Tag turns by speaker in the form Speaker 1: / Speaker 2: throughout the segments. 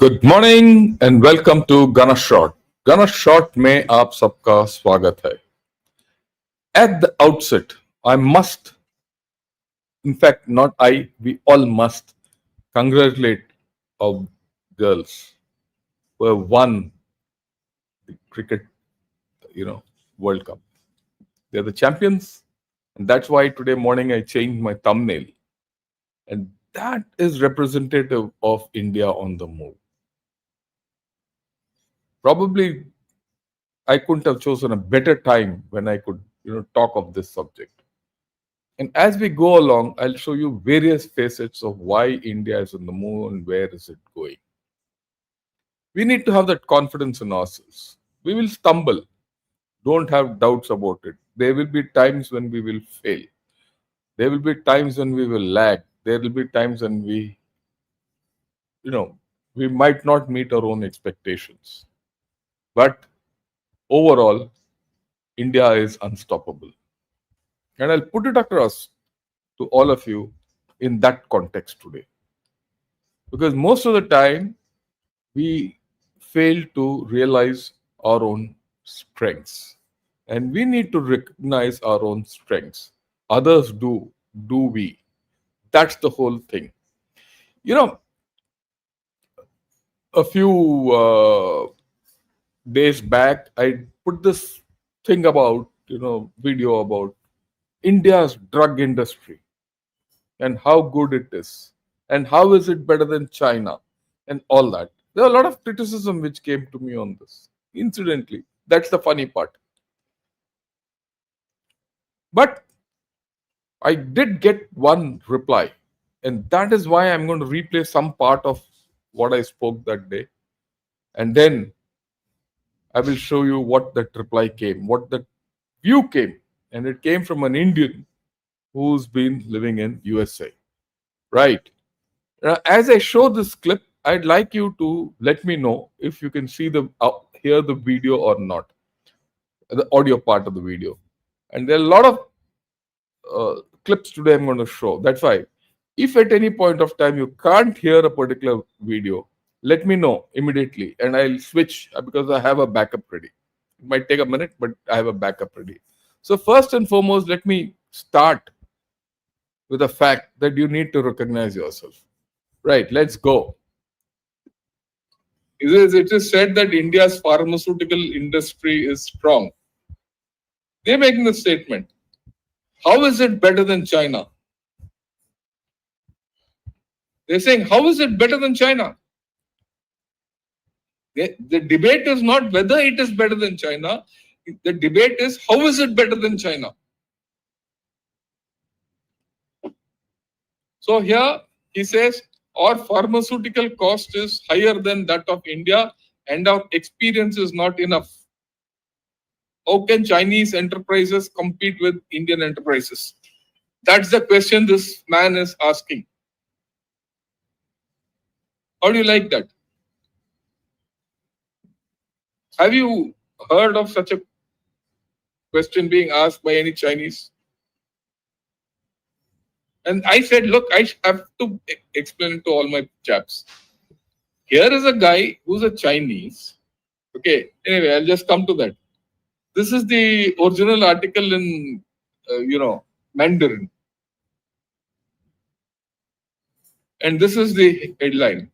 Speaker 1: Good morning and welcome to Gana shot. Gana shot में आप सबका स्वागत है। At the outset, I must, in fact, not I, we all must congratulate our girls who have won the cricket, World Cup. They're the champions, and that's why today morning I changed my thumbnail, and that is representative of India on the move. Probably I couldn't have chosen a better time when I could, talk of this subject. And as we go along, I'll show you various facets of why India is on the move and where is it going. We need to have that confidence in ourselves. We will stumble. Don't have doubts about it. There will be times when we will fail. There will be times when we will lag. There will be times when you know, we might not meet our own expectations. But overall, India is unstoppable. And I'll put it across to all of you in that context today. Because most of the time, we fail to realize our own strengths. And we need to recognize our own strengths. Others do we? That's the whole thing. You know, a few days back, I put this thing about, video about India's drug industry and how good it is and how is it better than China and all that. There are a lot of criticism which came to me on this. Incidentally, that's the funny part. But I did get one reply, and that is why I'm going to replay some part of what I spoke that day, and then I will show you what that reply came, what that view came, and it came from an Indian who's been living in USA. Right. Now, as I show this clip, I'd like you to let me know if you can see hear the video or not, the audio part of the video. And there are a lot of clips today I'm going to show. That's why, if at any point of time you can't hear a particular video, let me know immediately, and I'll switch because I have a backup ready. It might take a minute, but I have a backup ready. So first and foremost, let me start with the fact that you need to recognize yourself. Right, let's go. It is said that India's pharmaceutical industry is strong. They're making the statement. How is it better than China? They're saying, how is it better than China? The debate is not whether it is better than China. The debate is, how is it better than China? So here he says, our pharmaceutical cost is higher than that of India and our experience is not enough. How can Chinese enterprises compete with Indian enterprises? That's the question this man is asking. How do you like that? Have you heard of such a question being asked by any Chinese? And I said, look, I have to explain it to all my chaps. Here is a guy who's a Chinese. Okay, anyway, I'll just come to that. This is the original article in, Mandarin. And this is the headline.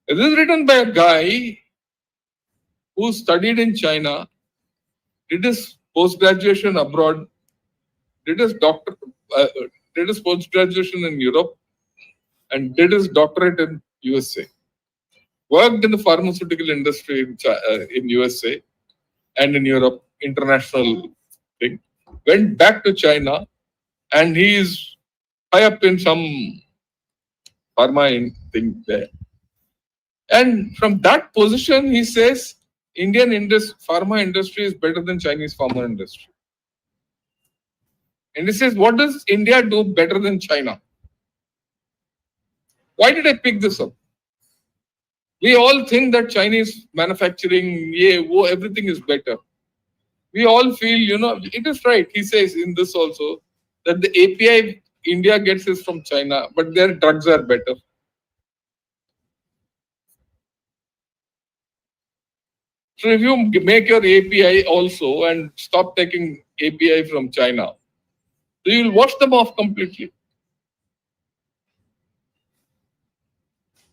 Speaker 1: This is written by a guy who studied in China, did his post-graduation abroad, did his post-graduation in Europe, and did his doctorate in USA. Worked in the pharmaceutical industry in USA and in Europe, international thing. Went back to China, and he is high up in some pharma thing there. And from that position, he says Indian pharma industry is better than Chinese pharma industry. And he says, what does India do better than China? Why did I pick this up? We all think that Chinese manufacturing, everything is better. We all feel, it is right. He says in this also that the API India gets is from China, but their drugs are better. So if you make your API also and stop taking API from China, so you'll wash them off completely.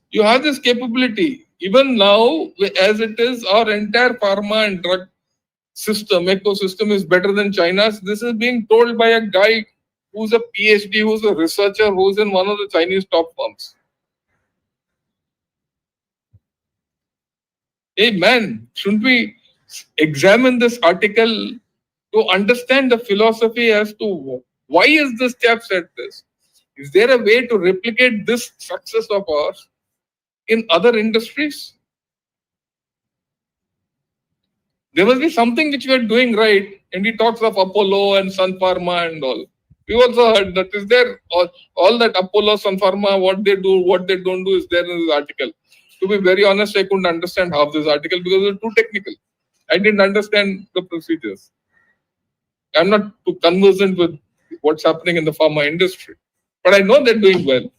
Speaker 1: You have this capability. Even now, as it is, our entire pharma and drug ecosystem is better than China's. This is being told by a guy who's a PhD, who's a researcher, who's in one of the Chinese top firms. Hey man, shouldn't we examine this article to understand the philosophy as to why is this chap said this? Is there a way to replicate this success of ours in other industries? There must be something which we are doing right. And he talks of Apollo and Sun Pharma and all. We also heard that is there all that Apollo, Sun Pharma, what they do, what they don't do is there in this article. To be very honest, I couldn't understand half this article because it was too technical. I didn't understand the procedures. I'm not too conversant with what's happening in the pharma industry. But I know they're doing well.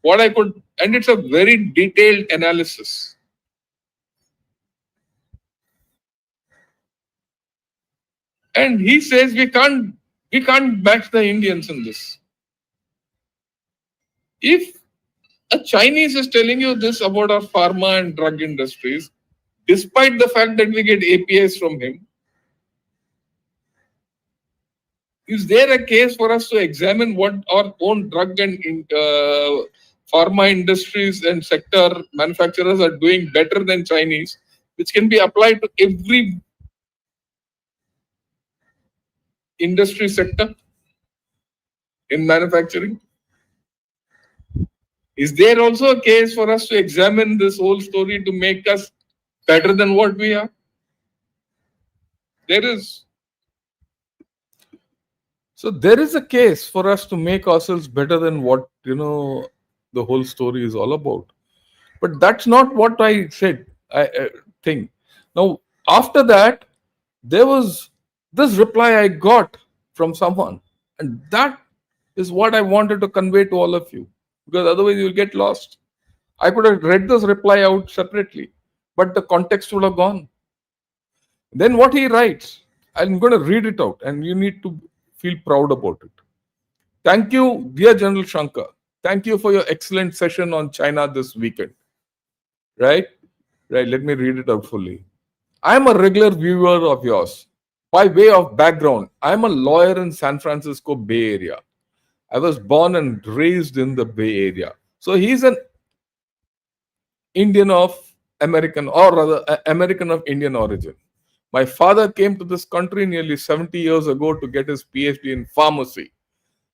Speaker 1: What I could, and it's a very detailed analysis. And he says we can't match the Indians in this. If a Chinese is telling you this about our pharma and drug industries, despite the fact that we get APIs from him, is there a case for us to examine what our own drug and pharma industries and sector manufacturers are doing better than Chinese, which can be applied to every industry sector in manufacturing? Is there also a case for us to examine this whole story to make us better than what we are? There is. So there is a case for us to make ourselves better than what the whole story is all about. But that's not what I said. I think. Now after that, there was this reply I got from someone, and that is what I wanted to convey to all of you, because otherwise you'll get lost. I could have read this reply out separately, but the context would have gone. Then what he writes, I'm going to read it out, and you need to feel proud about it. Thank you, dear General Shankar. Thank you for your excellent session on China this weekend. Right? Right. Let me read it out fully. I am a regular viewer of yours. By way of background, I am a lawyer in San Francisco Bay Area. I was born and raised in the Bay Area. So he's an Indian of American, or rather, American of Indian origin. My father came to this country nearly 70 years ago to get his PhD in pharmacy,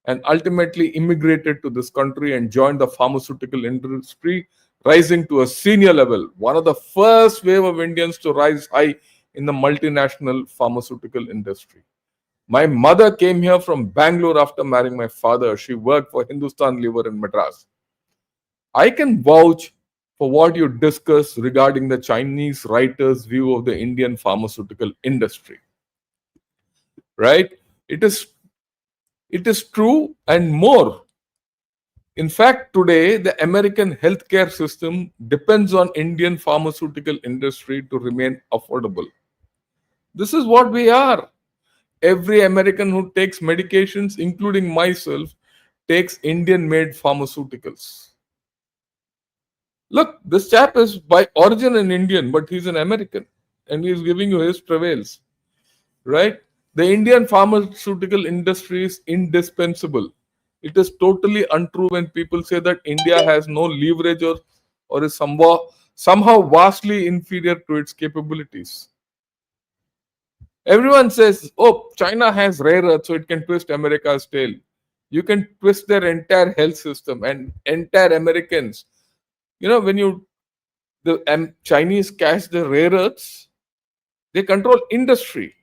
Speaker 1: and ultimately immigrated to this country and joined the pharmaceutical industry, rising to a senior level, one of the first wave of Indians to rise high in the multinational pharmaceutical industry. My mother came here from Bangalore after marrying my father. She worked for Hindustan Lever in Madras. I can vouch for what you discuss regarding the Chinese writer's view of the Indian pharmaceutical industry. Right? It is true and more. In fact, today the American healthcare system depends on Indian pharmaceutical industry to remain affordable. This is what we are. Every American who takes medications, including myself, takes Indian-made pharmaceuticals. Look, this chap is by origin an Indian, but he's an American, and he's giving you his travails, right? The Indian pharmaceutical industry is indispensable. It is totally untrue when people say that India has no leverage or is somehow vastly inferior to its capabilities. Everyone says, oh, China has rare earth, so it can twist America's tail. You can twist their entire health system and entire Americans. When the Chinese catch the rare earths, they control industry.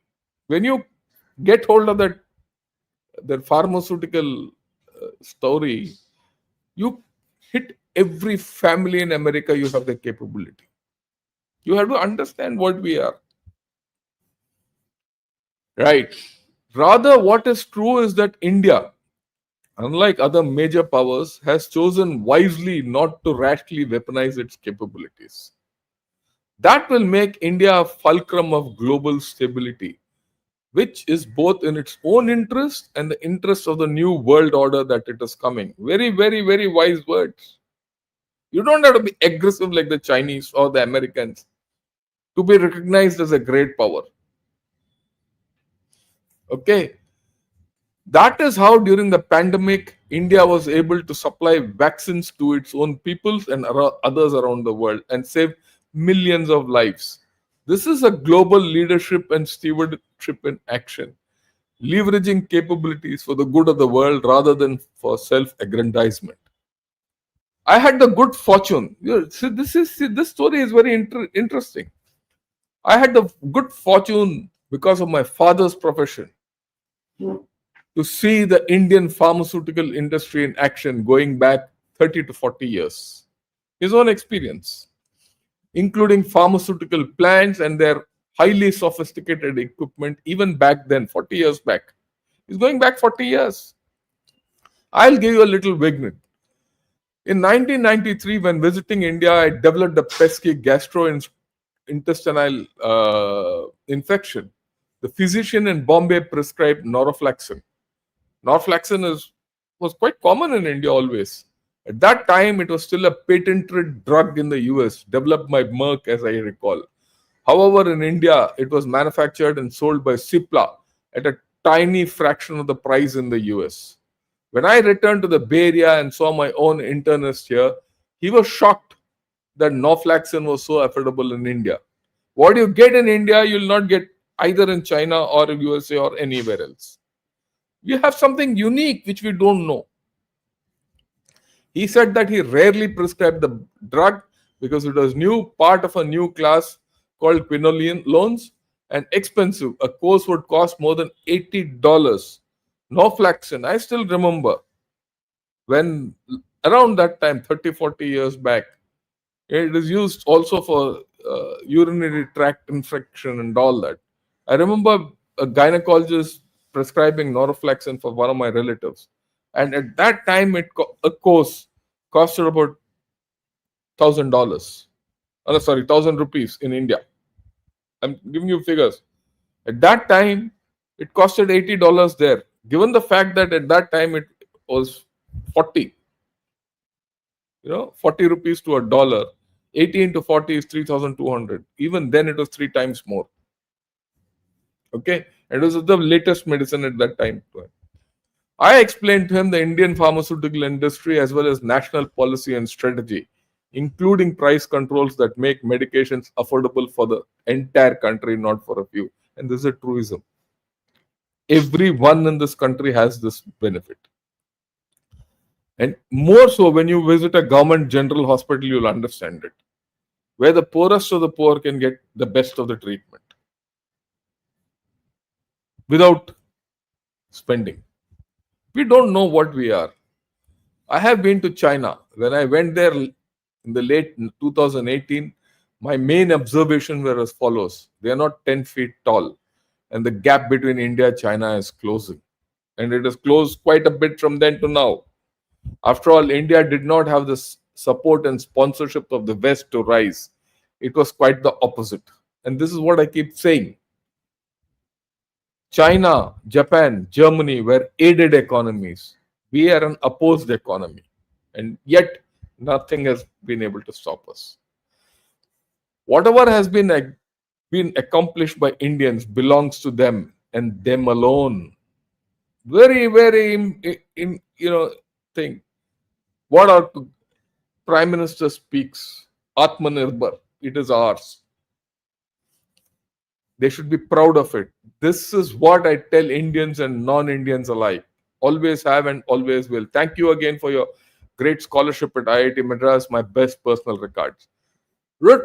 Speaker 1: When you get hold of that pharmaceutical story, you hit every family in America. You have the capability. You have to understand what we are. Right. Rather, what is true is that India, unlike other major powers, has chosen wisely not to rashly weaponize its capabilities. That will make India a fulcrum of global stability, which is both in its own interest and the interest of the new world order that it is coming. Very, very, very wise words. You don't have to be aggressive like the Chinese or the Americans to be recognized as a great power. Okay. That is how during the pandemic, India was able to supply vaccines to its own peoples and others around the world and save millions of lives. This is a global leadership and stewardship in action, leveraging capabilities for the good of the world rather than for self aggrandizement. I had the good fortune. This story is very interesting. I had the good fortune because of my father's profession to see the Indian pharmaceutical industry in action going back 30 to 40 years. His own experience, including pharmaceutical plants and their highly sophisticated equipment, even back then, 40 years back. He's going back 40 years. I'll give you a little vignette. In 1993, when visiting India, I developed a pesky gastrointestinal infection. The physician in Bombay prescribed norofloxacin. Norfloxacin was quite common in India always. At that time, it was still a patented drug in the US, developed by Merck, as I recall. However, in India, it was manufactured and sold by Cipla at a tiny fraction of the price in the US. When I returned to the Bay Area and saw my own internist here, he was shocked that norfloxacin was so affordable in India. What you get in India, you'll not get either in China or USA or anywhere else. We have something unique which we don't know. He said that he rarely prescribed the drug because it was new, part of a new class called quinolones and expensive. A course would cost more than $80. Norfloxacin, I still remember when around that time, 30, 40 years back, it is used also for urinary tract infection and all that. I remember a gynecologist prescribing norofloxacin for one of my relatives, and at that time, a course costed about $1,000. Oh, sorry, 1,000 rupees in India. I'm giving you figures. At that time, it costed $80 there. Given the fact that at that time it was 40, 40 rupees to a dollar, 80 into 40 is 3,200. Even then, it was three times more. Okay, it was the latest medicine at that time. I explained to him the Indian pharmaceutical industry as well as national policy and strategy, including price controls that make medications affordable for the entire country, not for a few. And this is a truism. Everyone in this country has this benefit. And more so when you visit a government general hospital, you'll understand it, where the poorest of the poor can get the best of the treatment without spending. We don't know what we are. I have been to China. When I went there in the late 2018, my main observation were as follows. They are not 10 feet tall, and the gap between India and China is closing. And it has closed quite a bit from then to now. After all, India did not have the support and sponsorship of the West to rise. It was quite the opposite. And this is what I keep saying. China, Japan, Germany were aided economies. We are an opposed economy. And yet, nothing has been able to stop us. Whatever has been accomplished by Indians belongs to them and them alone. Very, very, thing. What our Prime Minister speaks, Atmanirbhar, it is ours. They should be proud of it. This is what I tell Indians and non-Indians alike. Always have and always will. Thank you again for your great scholarship at IIT Madras. My best personal regards. Ruth,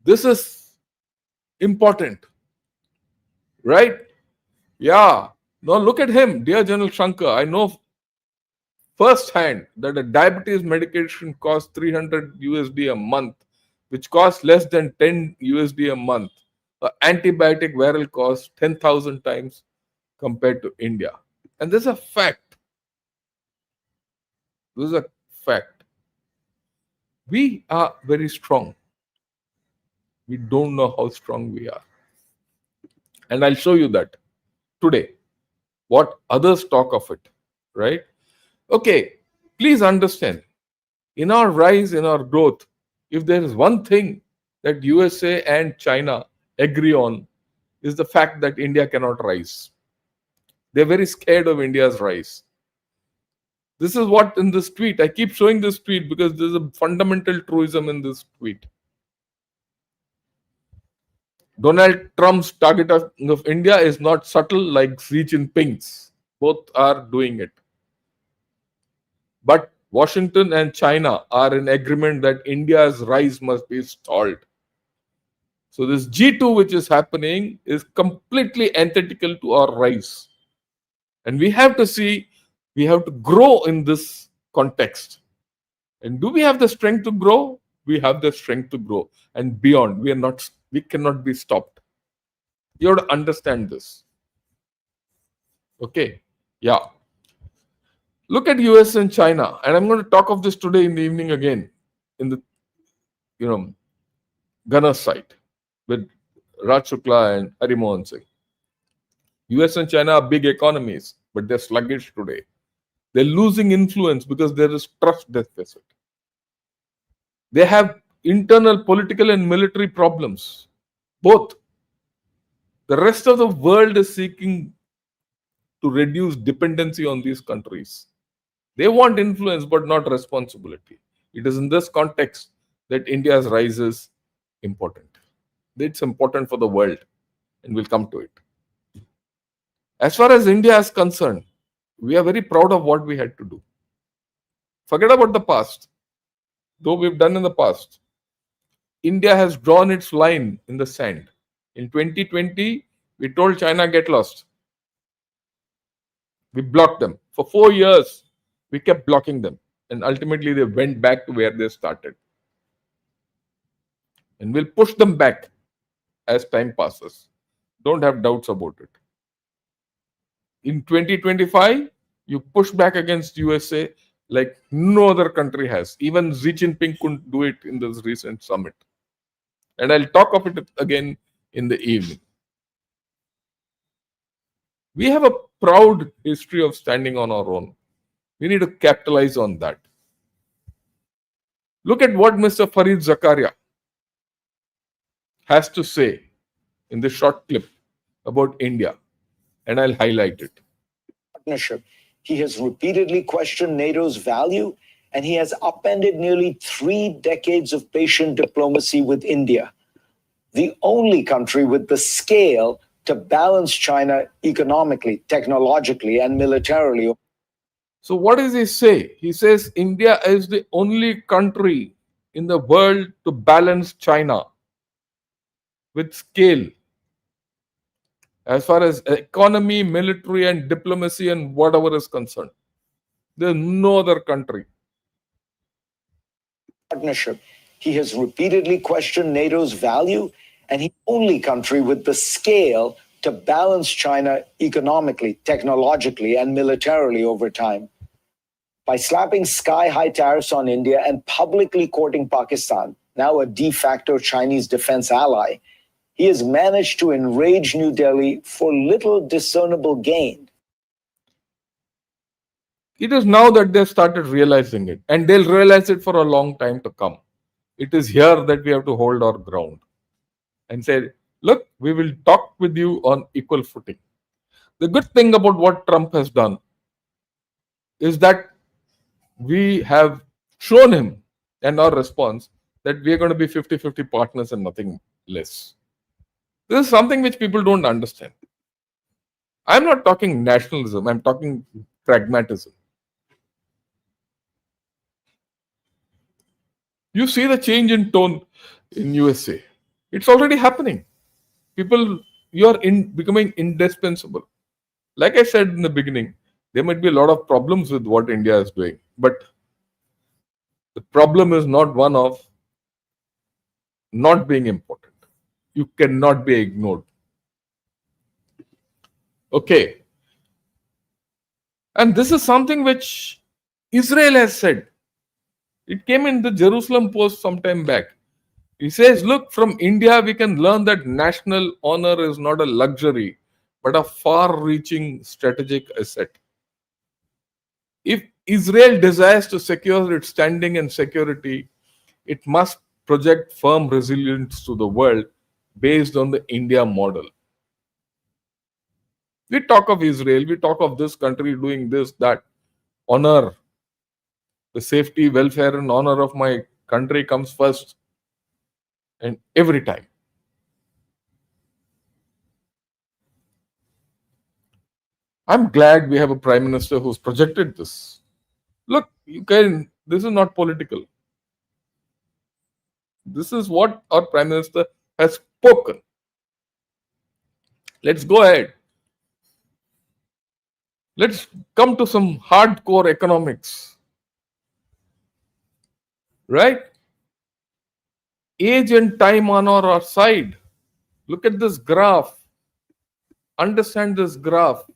Speaker 1: this is important, right? Yeah. Now look at him, dear General Shankar. I know firsthand that a diabetes medication costs 300 USD a month, which costs less than 10 USD a month. An antibiotic viral costs 10,000 times compared to India. And this is a fact. This is a fact. We are very strong. We don't know how strong we are. And I'll show you that today, what others talk of it, right? Okay, please understand, in our rise, in our growth, if there is one thing that USA and China agree on, is the fact that India cannot rise. They're very scared of India's rise. This is what in this tweet, I keep showing this tweet because there's a fundamental truism in this tweet. Donald Trump's targeting of India is not subtle like Xi Jinping's. Both are doing it. But Washington and China are in agreement that India's rise must be stalled. So this G2 which is happening is completely antithetical to our rise. And we have to see, we have to grow in this context. And do we have the strength to grow? We have the strength to grow. And beyond, we cannot be stopped. You have to understand this. Okay. Yeah. Look at US and China. And I'm going to talk of this today in the evening again in the Gunner site with Raj Shukla and Hari Mohan Singh. US and China are big economies, but they're sluggish today. They're losing influence because there is trust deficit. They have internal political and military problems. Both. The rest of the world is seeking to reduce dependency on these countries. They want influence but not responsibility. It is in this context that India's rise is important. It's important for the world, and we'll come to it. As far as India is concerned, we are very proud of what we had to do. Forget about the past. Though we've done in the past, India has drawn its line in the sand. In 2020, we told China, get lost. We blocked them. For 4 years, we kept blocking them. And ultimately, they went back to where they started. And we'll push them back as time passes. Don't have doubts about it. In 2025, you push back against USA like no other country has. Even Xi Jinping couldn't do it in this recent summit. And I'll talk of it again in the evening. We have a proud history of standing on our own. We need to capitalize on that. Look at what Mr. Farid Zakaria has to say in this short clip about India, and I'll highlight it.
Speaker 2: Partnership. He has repeatedly questioned NATO's value, and he has upended nearly 3 decades of patient diplomacy with India, the only country with the scale to balance China economically, technologically, and militarily.
Speaker 1: So what does he say? He says India is the only country in the world to balance China with scale. As far as economy, military, and diplomacy, and whatever is concerned, there's no other country.
Speaker 2: Partnership. He has repeatedly questioned NATO's value, and he's the only country with the scale to balance China economically, technologically, and militarily over time. By slapping sky-high tariffs on India and publicly courting Pakistan, now a de facto Chinese defense ally, he has managed to enrage New Delhi for little discernible gain.
Speaker 1: It is now that they've started realizing it, and they'll realize it for a long time to come. It is here that we have to hold our ground and say, look, we will talk with you on equal footing. The good thing about what Trump has done is that we have shown him and our response that we are going to be 50-50 partners and nothing less. This is something which people don't understand. I'm not talking nationalism, I'm talking pragmatism. You see the change in tone in USA. It's already happening. People, you're becoming indispensable. Like I said in the beginning, there might be a lot of problems with what India is doing, but the problem is not one of not being important. You cannot be ignored. Okay. And this is something which Israel has said. It came in the Jerusalem Post some time back. He says, look, from India, we can learn that national honor is not a luxury, but a far reaching strategic asset. If Israel desires to secure its standing and security, it must project firm resilience to the world based on the India model. We talk of Israel, we talk of this country doing this, that. Honor, the safety, welfare, and honor of my country comes first and every time. I'm glad we have a prime minister who's projected this. Look, this is not political. This is what our prime minister has spoken. Let's go ahead. Let's come to some hardcore economics. Right? Age and time on our side. Look at this graph. Understand this graph.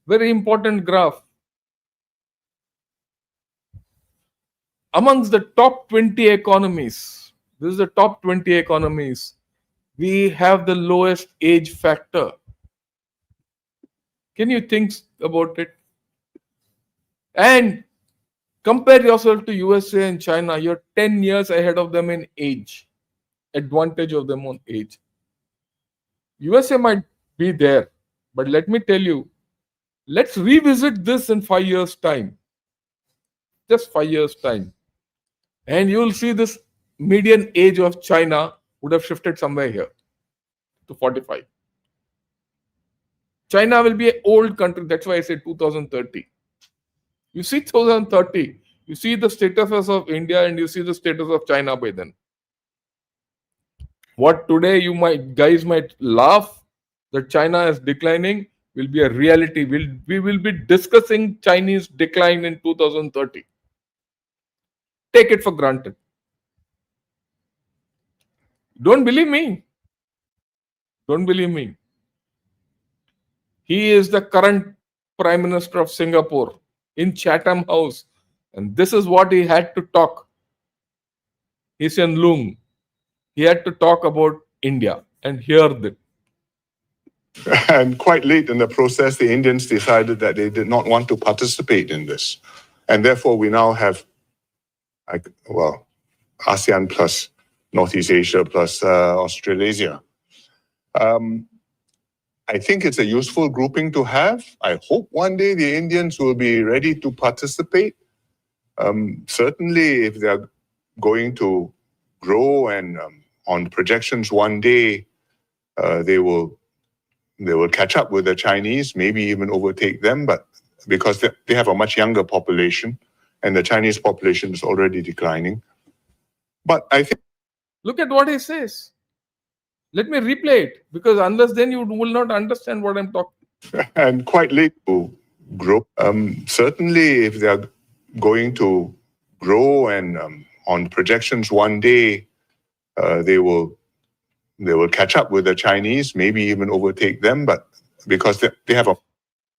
Speaker 1: Very important graph. Amongst the top 20 economies, this is the top 20 economies, we have the lowest age factor. Can you think about it? And compare yourself to USA and China. You're 10 years ahead of them in age. Advantage of them on age. USA might be there, but let me tell you, let's revisit this in 5 years' time. Just 5 years' time. And you will see this median age of China would have shifted somewhere here to 45. China will be an old country. That's why I said 2030. You see 2030, you see the status of India and you see the status of China by then. What today guys might laugh that China is declining will be a reality. We will be discussing Chinese decline in 2030. Take it for granted. Don't believe me. Don't believe me. He is the current Prime Minister of Singapore in Chatham House. And this is what he had to talk. Hsien Loong. He had to talk about India. And hear that.
Speaker 3: And quite late in the process, the Indians decided that they did not want to participate in this. And therefore, we now have, ASEAN plus Northeast Asia plus Australasia. I think it's a useful grouping to have. I hope one day the Indians will be ready to participate. Certainly, if they're going to grow and on projections one day, they will catch up with the Chinese, maybe even overtake them, but because they have a much younger population and the Chinese population is already declining. But I think...
Speaker 1: Look at what he says. Let me replay it, because unless then you will not understand what I'm talking.
Speaker 3: And quite late to grow. Certainly, if they're going to grow and on projections one day, they will catch up with the Chinese, maybe even overtake them, but because they have a...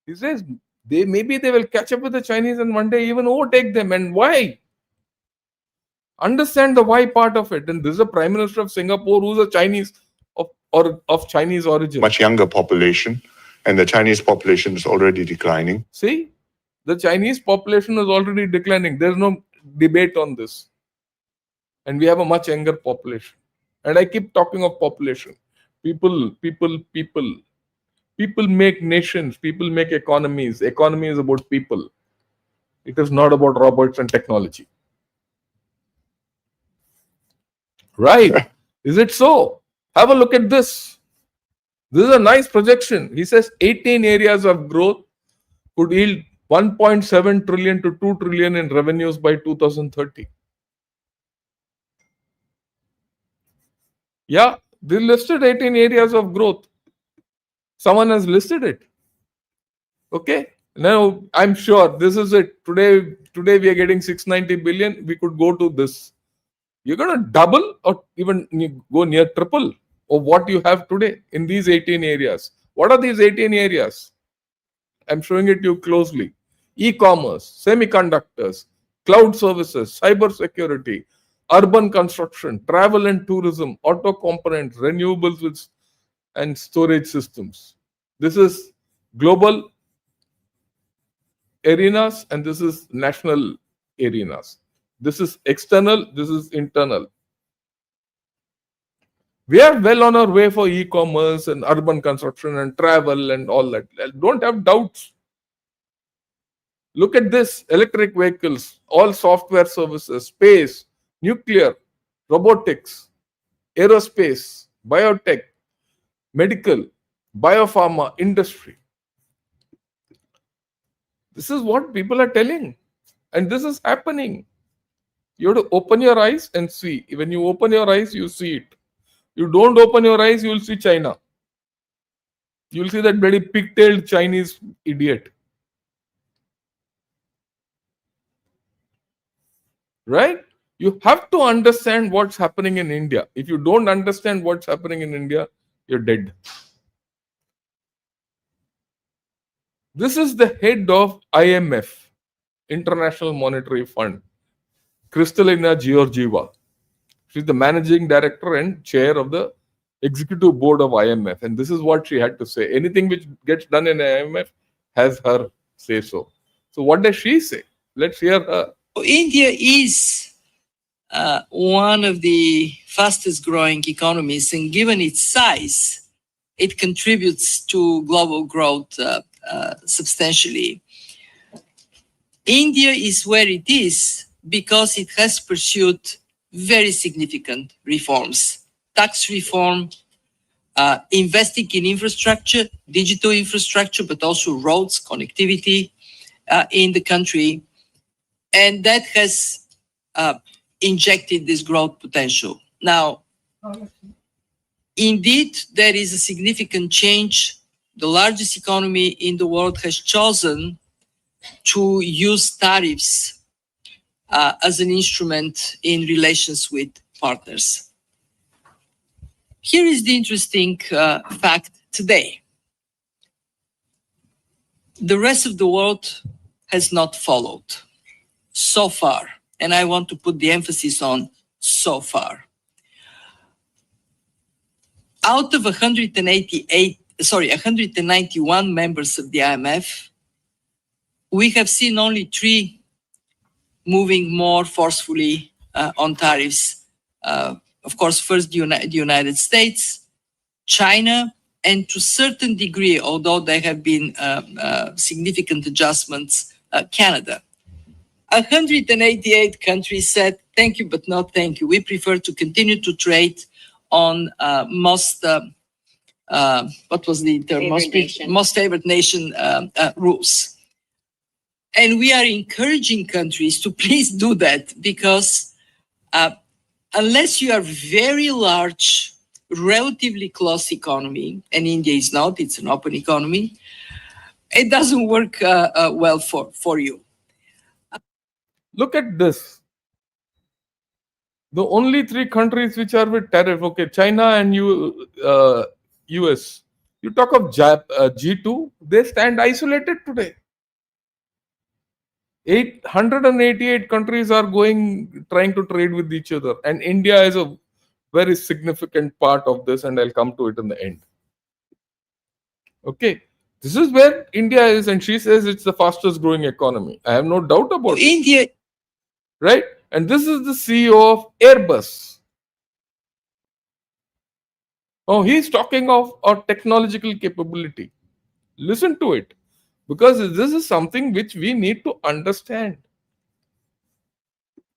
Speaker 1: He says maybe they will catch up with the Chinese and one day even overtake them. And why? Understand the why part of it. And this is a Prime Minister of Singapore who's a Chinese of Chinese origin.
Speaker 3: Much younger population, and the Chinese population is already declining.
Speaker 1: See, the Chinese population is already declining. There's no debate on this. And we have a much younger population. And I keep talking of population. People make nations, people make economies. Economy is about people. It is not about robots and technology. Right? Is it so? Have a look at this. This is a nice projection. He says 18 areas of growth could yield 1.7 trillion to 2 trillion in revenues by 2030. Yeah, they listed 18 areas of growth. Someone has listed it. Okay. Now, I'm sure this is it. Today we are getting 690 billion. We could go to this. You're going to double or even go near triple of what you have today in these 18 areas. What are these 18 areas? I'm showing it to you closely. E-commerce, semiconductors, cloud services, cyber security, urban construction, travel and tourism, auto components, renewables and storage systems. This is global arenas and this is national arenas. This is external, this is internal. We are well on our way for e-commerce and urban construction and travel and all that. Don't have doubts. Look at this: electric vehicles, all software services, space, nuclear, robotics, aerospace, biotech, medical, biopharma, industry. This is what people are telling. And this is happening. You have to open your eyes and see. When you open your eyes, you see it. You don't open your eyes, you will see China. You will see that very pigtailed Chinese idiot. Right? You have to understand what's happening in India. If you don't understand what's happening in India, you're dead. This is the head of IMF, International Monetary Fund, Kristalina Georgieva. She's the managing director and chair of the executive board of IMF. And this is what she had to say. Anything which gets done in IMF has her say so. So what does she say? Let's hear her.
Speaker 4: India is one of the fastest growing economies, and given its size, it contributes to global growth substantially. India is where it is because it has pursued very significant reforms: tax reform, investing in infrastructure, digital infrastructure, but also roads, connectivity in the country. And that has injected this growth potential. Now, indeed, there is a significant change. The largest economy in the world has chosen to use tariffs as an instrument in relations with partners. Here is the interesting fact today. The rest of the world has not followed so far, and I want to put the emphasis on so far. Out of 191 members of the IMF, we have seen only 3 moving more forcefully on tariffs. Of course, first the United States, China, and to a certain degree, although there have been significant adjustments, Canada. 188 countries said, thank you, but no thank you. We prefer to continue to trade on most, what was the term? Most favored nation rules. And we are encouraging countries to please do that because unless you are very large, relatively close economy, and India is not, it's an open economy, it doesn't work well for you.
Speaker 1: Look at this. The only 3 countries which are with tariff, okay, China and US. You talk of G2, they stand isolated today. 188 countries are trying to trade with each other, and India is a very significant part of this, and I'll come to it in the end. Okay, this is where India is, and she says it's the fastest growing economy. I have no doubt about
Speaker 4: India.
Speaker 1: it. Right? And this is the CEO of Airbus. Oh, he's talking of our technological capability. Listen to it, because this is something which we need to understand.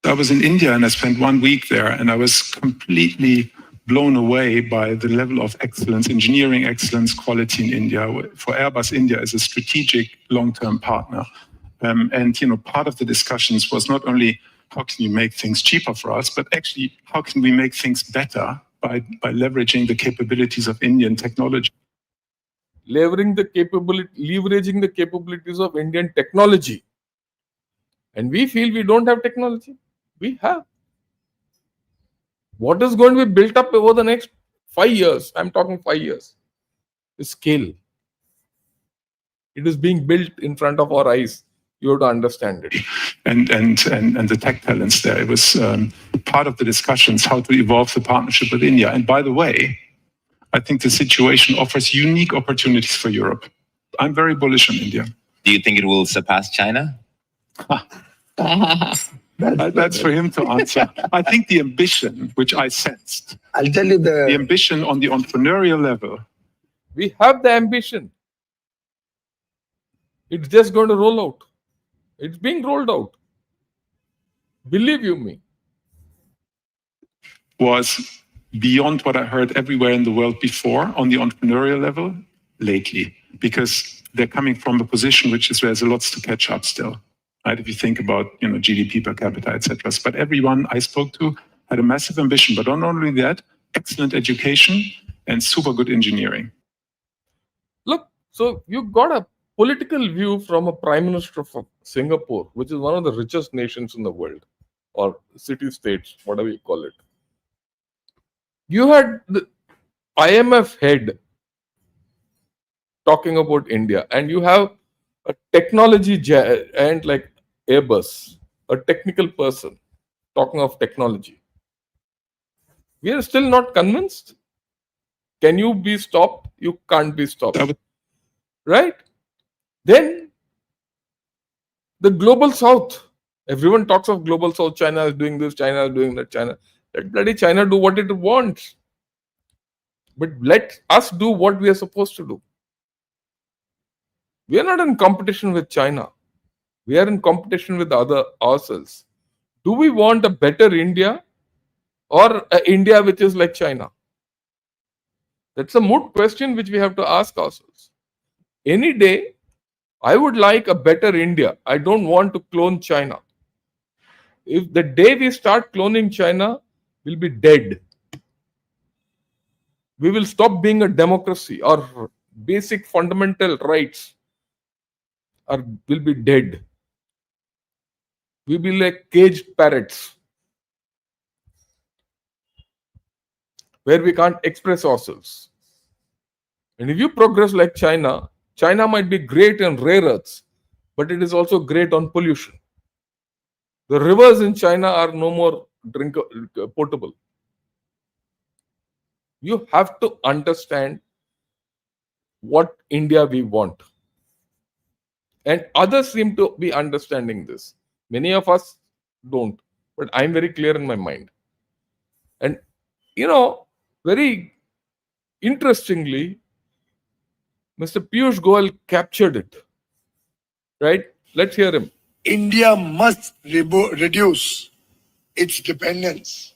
Speaker 5: I was in India and I spent 1 week there, and I was completely blown away by the level of excellence, engineering excellence, quality in India. For Airbus, India is a strategic long-term partner. And part of the discussions was not only how can you make things cheaper for us, but actually how can we make things better by leveraging the capabilities of Indian technology.
Speaker 1: Leveraging the capabilities of Indian technology. And we feel we don't have technology. We have. What is going to be built up over the next 5 years? I'm talking 5 years. Is scale. It is being built in front of our eyes. You have to understand it.
Speaker 5: And the tech talents there. It was part of the discussions how to evolve the partnership with India. And by the way, I think the situation offers unique opportunities for Europe. I'm very bullish on India.
Speaker 6: Do you think it will surpass China?
Speaker 5: That's for him to answer. I think the ambition, which I sensed,
Speaker 7: I'll tell you
Speaker 5: the ambition on the entrepreneurial level.
Speaker 1: We have the ambition. It's just going to roll out. It's being rolled out. Believe you me.
Speaker 5: Was beyond what I heard everywhere in the world before on the entrepreneurial level lately, because they're coming from a position which is there's lots to catch up still. Right? If you think about GDP per capita, etc. But everyone I spoke to had a massive ambition, but not only that, excellent education and super good engineering.
Speaker 1: Look, so you got a political view from a prime minister of Singapore, which is one of the richest nations in the world, or city-states, whatever you call it. You had the IMF head talking about India, and you have a technology giant like Airbus, a technical person talking of technology. We are still not convinced. Can you be stopped? You can't be stopped. Right? Then the global south. Everyone talks of global south. China is doing this, China is doing that, China. Let bloody China do what it wants. But let us do what we are supposed to do. We are not in competition with China. We are in competition with ourselves. Do we want a better India or an India which is like China? That's a moot question which we have to ask ourselves. Any day, I would like a better India. I don't want to clone China. If the day we start cloning China, we'll be dead. We will stop being a democracy. Our basic fundamental rights will be dead. We'll be like caged parrots where we can't express ourselves. And if you progress like China, China might be great in rare earths, but it is also great on pollution. The rivers in China are no more potable. You have to understand what India we want. And others seem to be understanding this. Many of us don't, but I'm very clear in my mind. And, very interestingly, Mr. Piyush Goyal captured it. Right? Let's hear him.
Speaker 7: India must reduce its dependence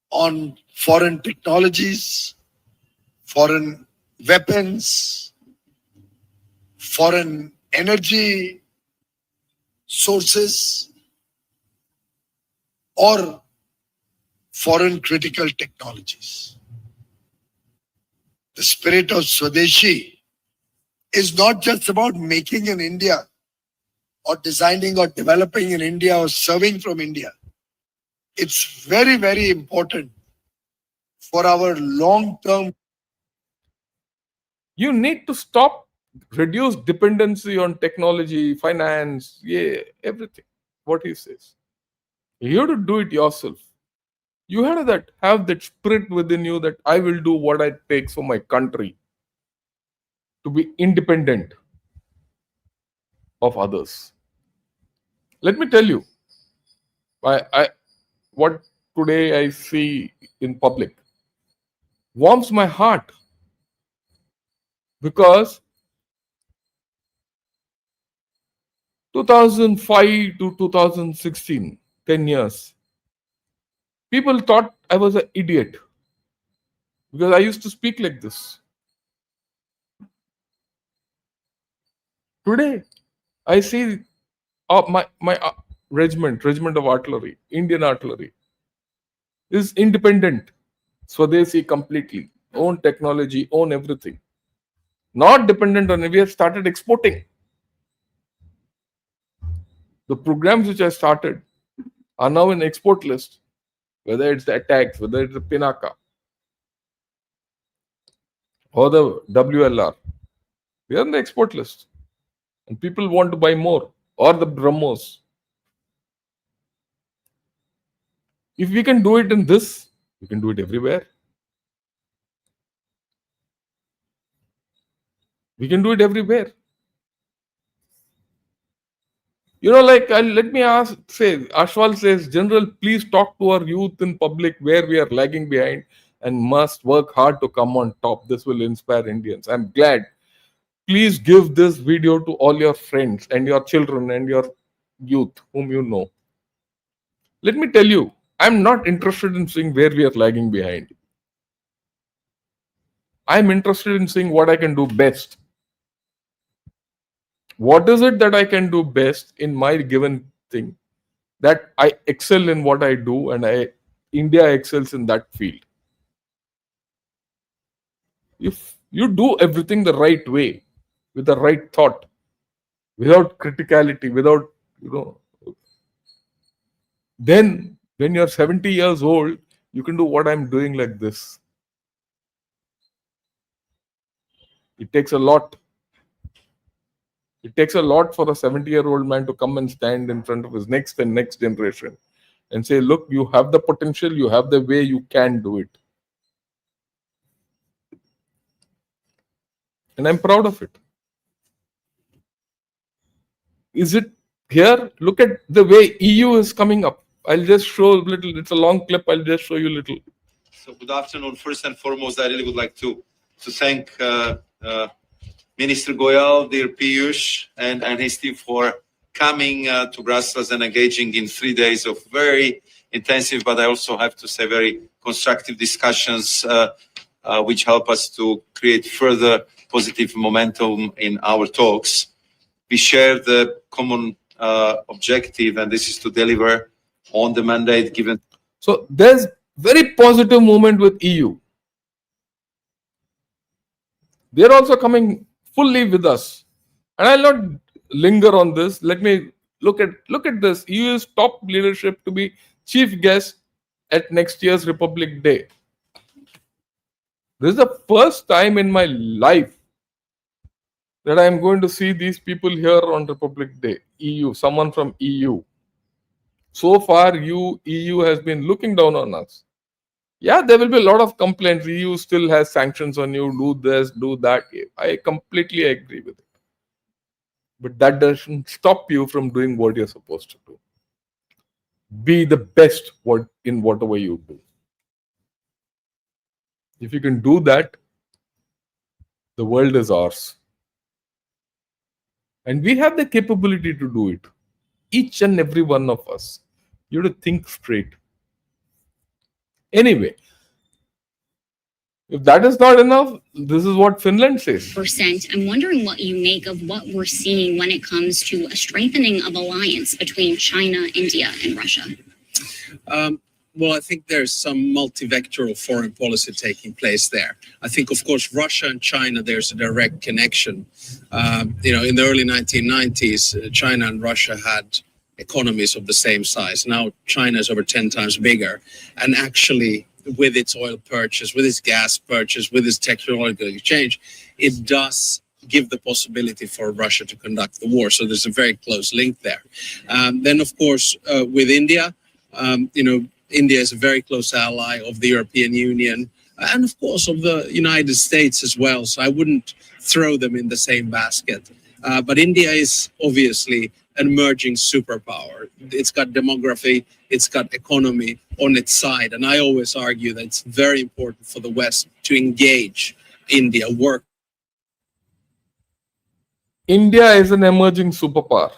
Speaker 7: on foreign technologies, foreign weapons, foreign energy sources, or foreign critical technologies. The spirit of Swadeshi is not just about making in India or designing or developing in India or serving from India. It's very, very important for our long-term.
Speaker 1: You need to reduce dependency on technology, finance, everything. What he says. You have to do it yourself. You have that spirit within you that I will do what it takes for my country to be independent of others. Let me tell you, what today I see in public warms my heart, because 2005 to 2016, 10 years, people thought I was an idiot because I used to speak like this. Today, I see my regiment of artillery, Indian artillery, is independent, Swadeshi completely, own technology, own everything. Not dependent on it. We have started exporting. The programs which I started are now in export list, whether it's the attacks, whether it's the Pinaka or the WLR. We are on the export list. And people want to buy more. or the BrahMos. If we can do it in this, we can do it everywhere. We can do it everywhere. Let me Ashwal says, General, please talk to our youth in public where we are lagging behind and must work hard to come on top. This will inspire Indians. I'm glad. Please give this video to all your friends and your children and your youth whom you know. Let me tell you, I'm not interested in seeing where we are lagging behind. I'm interested in seeing what I can do best. What is it that I can do best in my given thing? That I excel in what I do, and India excels in that field. If you do everything the right way, with the right thought, without criticality, without, then when you're 70 years old, you can do what I'm doing like this. It takes a lot. It takes a lot for a 70-year-old man to come and stand in front of his next and next generation and say, look, you have the potential, you have the way, you can do it. And I'm proud of it. Is it here? Look at the way EU is coming up. I'll just show a little. It's a long clip. I'll just show you a little.
Speaker 8: So good afternoon. First and foremost, I really would like to thank Minister Goyal, dear Piyush, and his team for coming to Brussels and engaging in 3 days of very intensive, but I also have to say very constructive discussions, which help us to create further positive momentum in our talks. We share the common objective, and this is to deliver on the mandate given.
Speaker 1: So there's very positive movement with EU. They're also coming fully with us. And I'll not linger on this. Let me look at this. EU's top leadership to be chief guest at next year's Republic Day. This is the first time in my life that I am going to see these people here on Republic Day. EU, someone from EU. So far, EU has been looking down on us. Yeah, there will be a lot of complaints. EU still has sanctions on you, do this, do that. I completely agree with it. But that doesn't stop you from doing what you're supposed to do. Be the best in whatever you do. If you can do that, the world is ours. And we have the capability to do it. Each and every one of us. You have to think straight. Anyway, if that is not enough, this is what Finland says.
Speaker 9: I'm wondering what you make of what we're seeing when it comes to a strengthening of alliance between China, India, and Russia.
Speaker 10: Well, I think there's some multi-vectoral foreign policy taking place there. I think, of course, Russia and China, there's a direct connection. In the early 1990s, China and Russia had economies of the same size. Now China is over 10 times bigger. And actually, with its oil purchase, with its gas purchase, with its technological exchange, it does give the possibility for Russia to conduct the war. So there's a very close link there. Then, of course, with India, India is a very close ally of the European Union and, of course, of the United States as well. So I wouldn't throw them in the same basket. But India is obviously an emerging superpower. It's got demography, it's got economy on its side. And I always argue that it's very important for the West to engage India, work.
Speaker 1: India is an emerging superpower.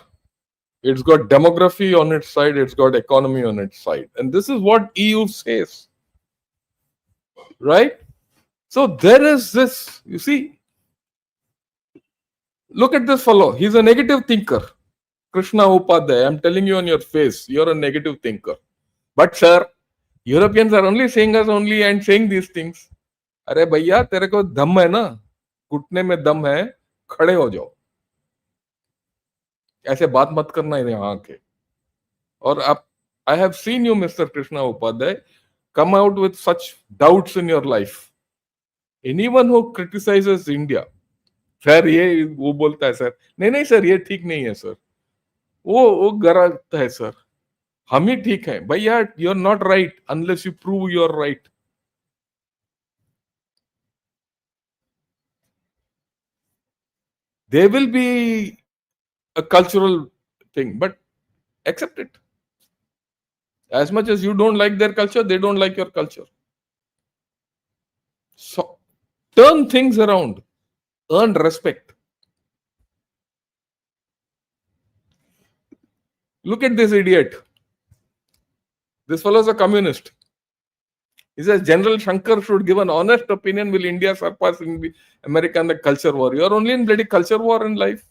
Speaker 1: It's got demography on its side, it's got economy on its side. And this is what EU says. Right? So there is this, you see, look at this fellow. He's a negative thinker. Krishna Upadhyay, I'm telling you on your face, you're a negative thinker. But sir, Europeans are only saying us only and saying these things. अरे भैया तेरे को दम है ना, घुटने में दम है, खड़े हो जाओ. ऐसे बात मत करना यहाँ आके. और आप, I have seen you, Mr. Krishna Upadhyay, come out with such doubts in your life. Anyone who criticizes India, sir ये वो बोलता है सर, नहीं सर ये ठीक नहीं है सर. वो गलत है सर, हम ही ठीक है भैया. You are not right unless you prove you are right. There will be a cultural thing, but accept it. As much as you don't like their culture, they don't like your culture. So turn things around, earn respect. Look at this idiot. This fellow is a communist. He says General Shankar should give an honest opinion. Will India surpass America in the culture war? You are only in bloody culture war in life.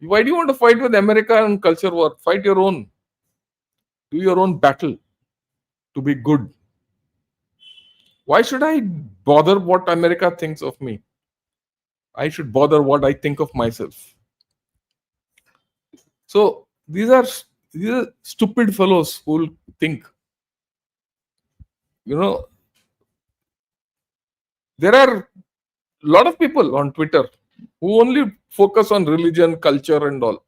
Speaker 1: Why do you want to fight with America in culture war? Fight your own. Do your own battle to be good. Why should I bother what America thinks of me? I should bother what I think of myself. So these are stupid fellows who will think. You know, there are a lot of people on Twitter who only focus on religion, culture, and all.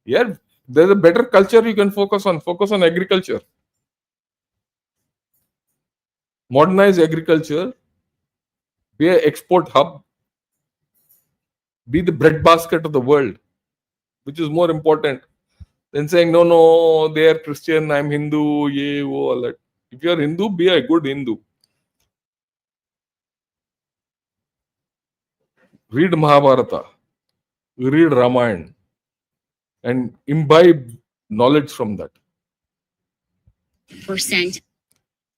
Speaker 1: Yeah, there's a better culture you can focus on. Focus on agriculture. Modernize agriculture. Be an export hub. Be the breadbasket of the world, which is more important than saying, no, they are Christian, I'm Hindu, yeah, all that. If you are Hindu, be a good Hindu. Read Mahabharata, read Ramayana, and imbibe knowledge from that.
Speaker 9: Percent.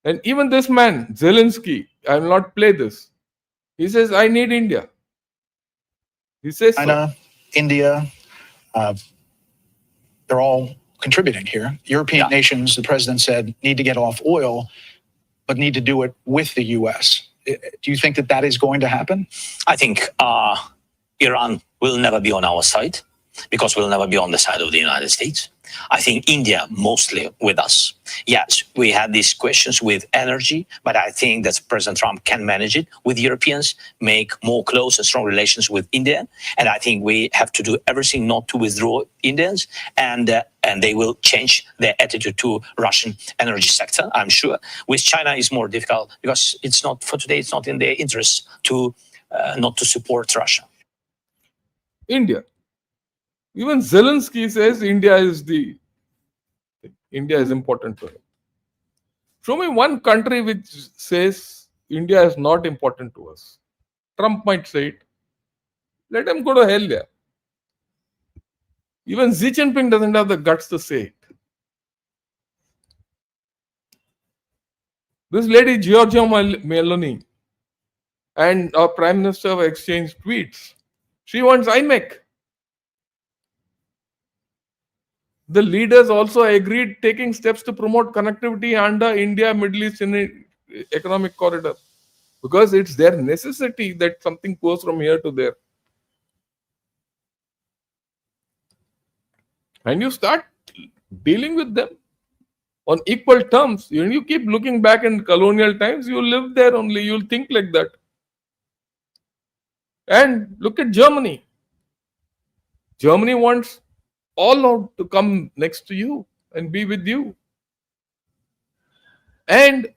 Speaker 1: And even this man, Zelensky, I will not play this. He says, I need India. He says
Speaker 11: China, India, they're all contributing here. European nations, the president said, need to get off oil, but need to do it with the US. Do you think that that is going to happen?
Speaker 12: I think Iran will never be on our side because we'll never be on the side of the United States. I think India mostly with us. Yes, we had these questions with energy, but I think that President Trump can manage it with Europeans, make more close and strong relations with India. And I think we have to do everything not to withdraw Indians, and they will change their attitude to Russian energy sector, I'm sure. With China, it's more difficult because it's not, for today, it's not in their interest to not to support Russia.
Speaker 1: India. Even Zelensky says India is important to him. Show me one country which says India is not important to us. Trump might say it. Let him go to hell there. Even Xi Jinping doesn't have the guts to say it. This lady Giorgia Meloni and our Prime Minister have exchanged tweets. She wants IMEC. The leaders also agreed taking steps to promote connectivity under India Middle East economic corridor, because it's their necessity that something goes from here to there. And you start dealing with them on equal terms. When you keep looking back in colonial times, you live there only, you'll think like that. And look at Germany. Germany wants all out to come next to you and be with you. And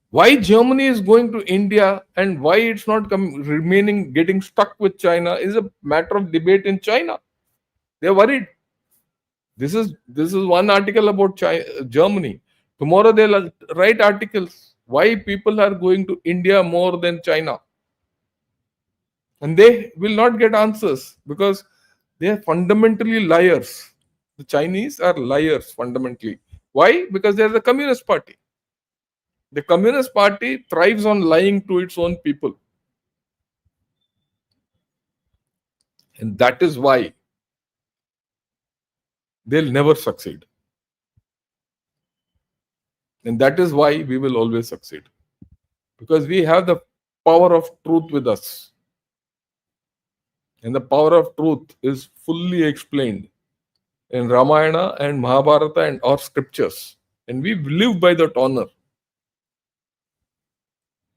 Speaker 1: why Germany is going to India and why it's not remaining getting stuck with China is a matter of debate in China. They're worried. This is one article about Germany. Tomorrow they'll write articles why people are going to India more than China. And they will not get answers because they are fundamentally liars. The Chinese are liars fundamentally. Why? Because they are the Communist Party. The Communist Party thrives on lying to its own people. And that is why they'll never succeed. And that is why we will always succeed. Because we have the power of truth with us. And the power of truth is fully explained in Ramayana and Mahabharata and our scriptures. And we live by that honor.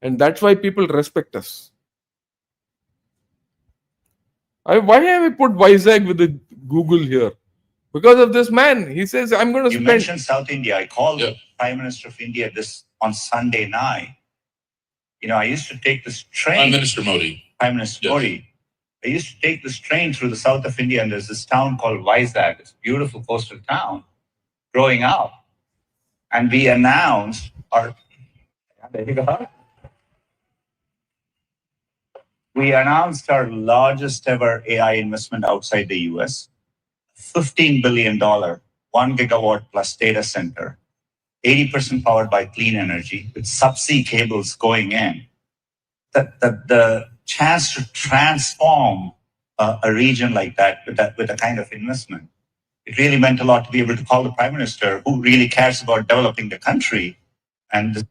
Speaker 1: And that's why people respect us. Why have we put Vizag with the Google here because of this man. He says, I'm going to
Speaker 13: You
Speaker 1: spend.
Speaker 13: mentioned South India. I called the Prime Minister of India this on Sunday night. You know, I used to take this train. Prime Minister Modi. Prime Minister Modi. I used to take this train through the south of India, and there's this town called Vizag. It's a beautiful coastal town growing up. And we announced our. There you go. We announced our largest ever AI investment outside the US, $15 billion, 1 gigawatt plus data center, 80% powered by clean energy with subsea cables going in. The chance to transform a region like that with a kind of investment, it really meant a lot to be able to call the Prime Minister who really cares about developing the country. And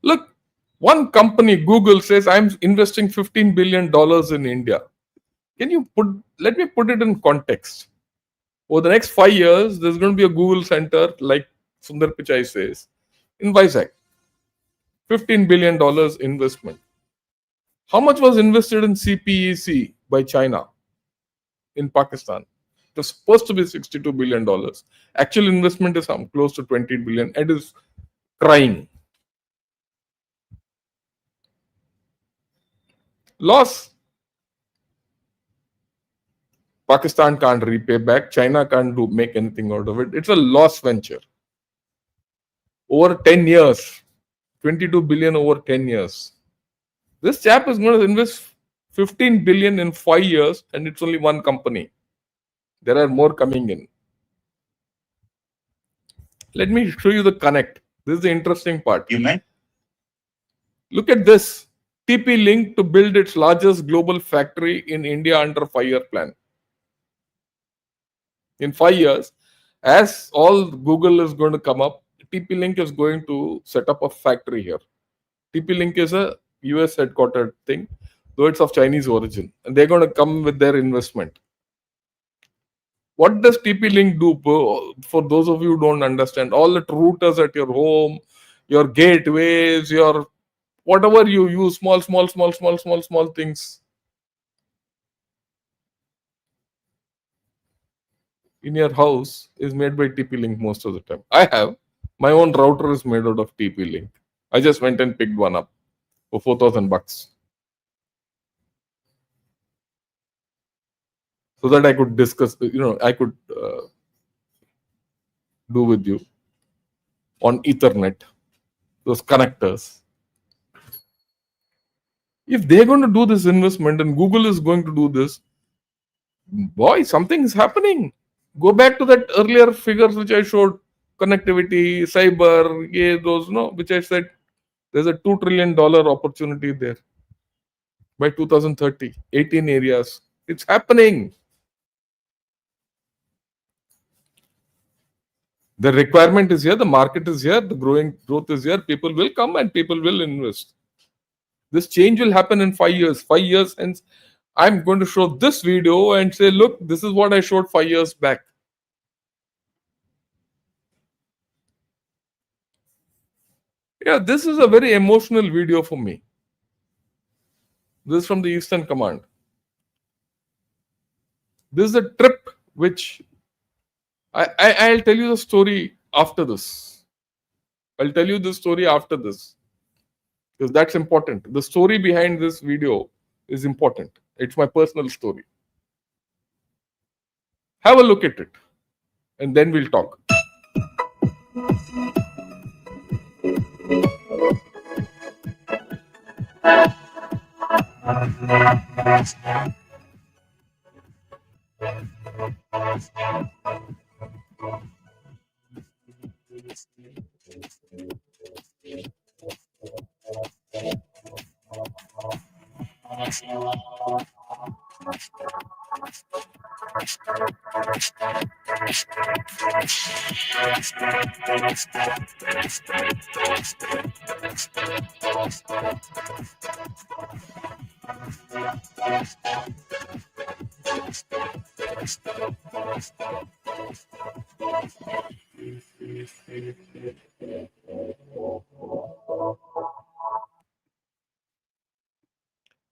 Speaker 1: look, one company, Google, says I'm investing $15 billion in India. Let me put it in context. Over the next 5 years, there's going to be a Google center, like Sundar Pichai says, in Vizag. $15 billion investment. How much was invested in CPEC by China in Pakistan? It was supposed to be $62 billion. Actual investment is close to 20 billion and is crying. Loss. Pakistan can't repay back. China can't make anything out of it. It's a loss venture. Over 10 years, 22 billion over 10 years. This chap is going to invest 15 billion in 5 years, and it's only one company. There are more coming in. Let me show you the connect. This is the interesting part. Look at this. TP-Link to build its largest global factory in India under 5-year plan. In 5 years, as all Google is going to come up, TP-Link is going to set up a factory here. TP-Link is a US headquartered thing, though it's of Chinese origin, and they're going to come with their investment. What does TP-Link do? For those of you who don't understand, all the routers at your home, your gateways, your whatever you use, small things in your house is made by TP-Link most of the time. I have my own router is made out of TP-Link. I just went and picked one up for $4,000, so that I could discuss. I could do with you on Ethernet those connectors. If they're going to do this investment and Google is going to do this, boy, something is happening. Go back to that earlier figures which I showed: connectivity, cyber, those, which I said there's a $2 trillion opportunity there by 2030, 18 areas. It's happening. The requirement is here, the market is here, the growth is here, people will come and people will invest. This change will happen in 5 years. 5 years hence, I'm going to show this video and say, look, this is what I showed 5 years back. Yeah, this is a very emotional video for me. This is from the Eastern Command. This is a trip which I'll tell you the story after this. I'll tell you the story after this, because that's important. The story behind this video is important. It's my personal story. Have a look at it, and then we'll talk.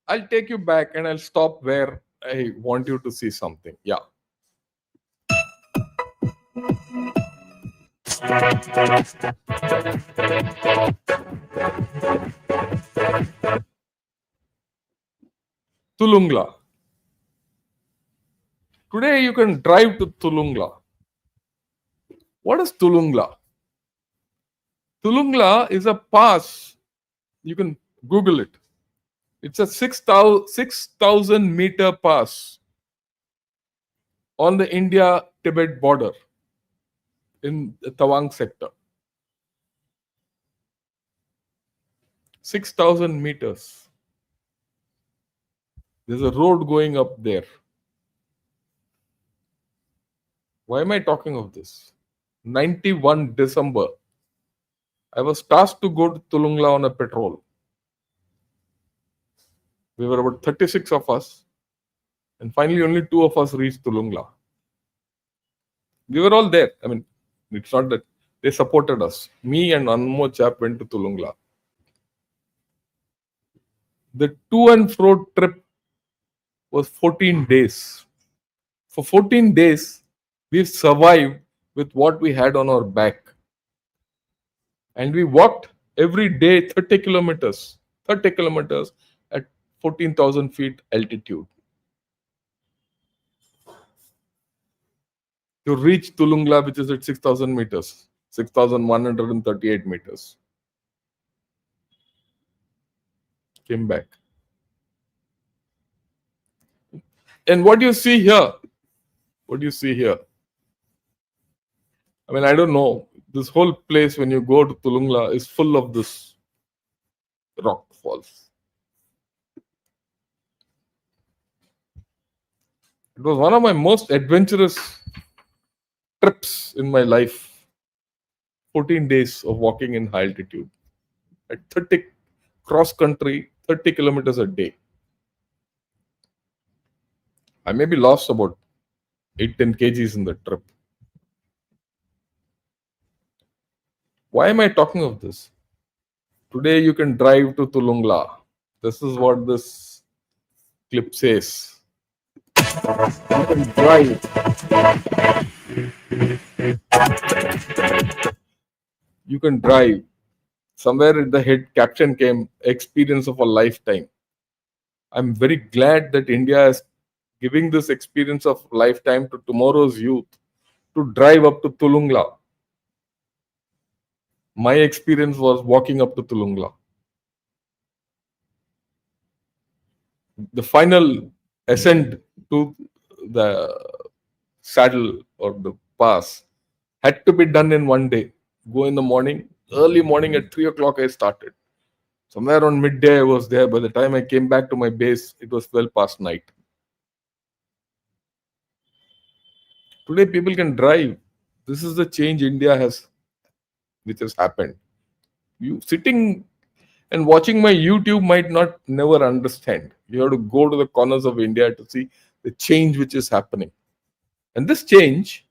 Speaker 1: I'll take you back and I'll stop where I want you to see something. Yeah. Tulungla. Today you can drive to Tulungla. What is Tulungla? Tulungla is a pass. You can Google it. It's a 6,000 meter pass on the India-Tibet border in the Tawang sector. 6,000 meters. There's a road going up there. Why am I talking of this? 91 December, I was tasked to go to Tulungla on a patrol. We were about 36 of us, and finally only 2 of us reached Tulungla. We were all there. I mean, it's not that they supported us. Me and one more chap went to Tulungla. The to and fro trip was 14 days. For 14 days, we survived with what we had on our back. And we walked every day 30 kilometers at 14,000 feet altitude to reach Tulungla, which is at 6,000 meters, 6,138 meters. Came back. And what do you see here? What do you see here? I mean, I don't know. This whole place, when you go to Tulungla, is full of this rock falls. It was one of my most adventurous trips in my life. 14 days of walking in high altitude at 30 cross country, 30 kilometers a day. I maybe lost about 8-10 kgs in the trip. Why am I talking of this? Today you can drive to Tulungla. This is what this clip says. You can drive. You can drive. Somewhere in the head caption came, experience of a lifetime. I'm very glad that India is giving this experience of lifetime to tomorrow's youth to drive up to Tulungla. My experience was walking up to Tulungla. The final ascent to the saddle or the pass had to be done in one day. Go in the morning, early morning at 3 o'clock I started. Somewhere around midday I was there. By the time I came back to my base, it was well past night. Today people can drive. This is the change which has happened. You sitting and watching my YouTube might not never understand. You have to go to the corners of India to see the change which is happening. And this change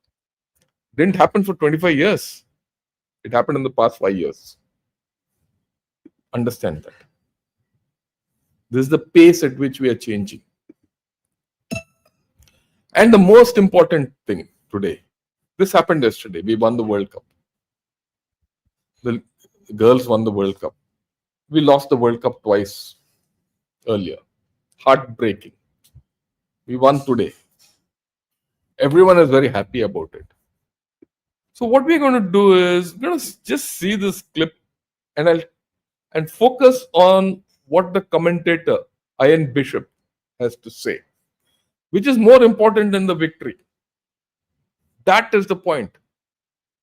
Speaker 1: didn't happen for 25 years. It happened in the past 5 years. Understand that. This is the pace at which we are changing. And the most important thing today, this happened yesterday. We won the World Cup. The girls won the World Cup. We lost the World Cup twice earlier. Heartbreaking. We won today. Everyone is very happy about it. So what we're going to do is we're going to just see this clip and focus on what the commentator Ian Bishop has to say, which is more important than the victory. That is the point.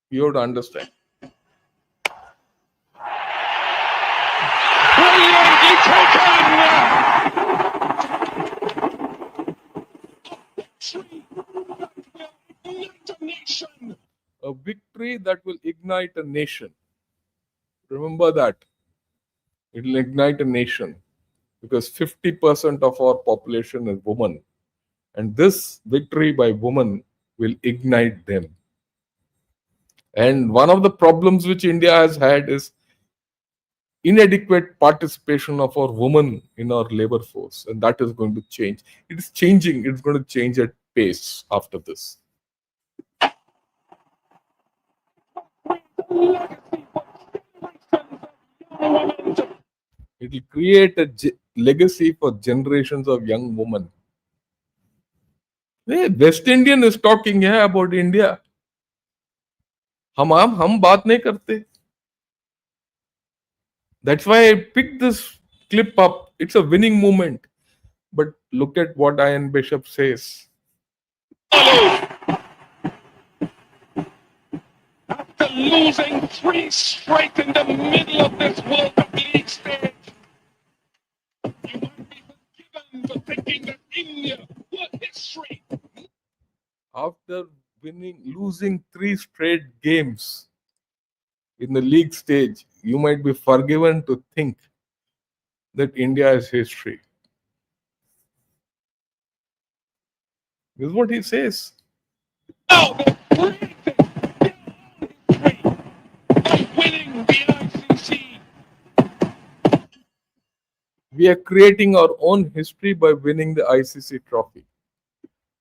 Speaker 1: You have to understand.
Speaker 14: Brilliantly taken!
Speaker 1: A victory that will ignite a nation. Remember that. It will ignite a nation because 50% of our population is women. And this victory by women will ignite them. And one of the problems which India has had is inadequate participation of our women in our labor force. And that is going to change. It is changing. It's going to change at pace after this. It will create a legacy for generations of young women. Hey, West Indian is talking here about India. हम बात नहीं करते. That's why I picked this clip up. It's a winning moment. But look at what Ian Bishop says.
Speaker 14: After losing 3 straight in the middle of this World Cup League stage, you might be forgiven for thinking that India were history.
Speaker 1: After losing 3 straight games in the league stage, you might be forgiven to think that India is history. This is what he says.
Speaker 14: Now they're creating their own history by winning the ICC.
Speaker 1: We are creating our own history by winning the ICC trophy.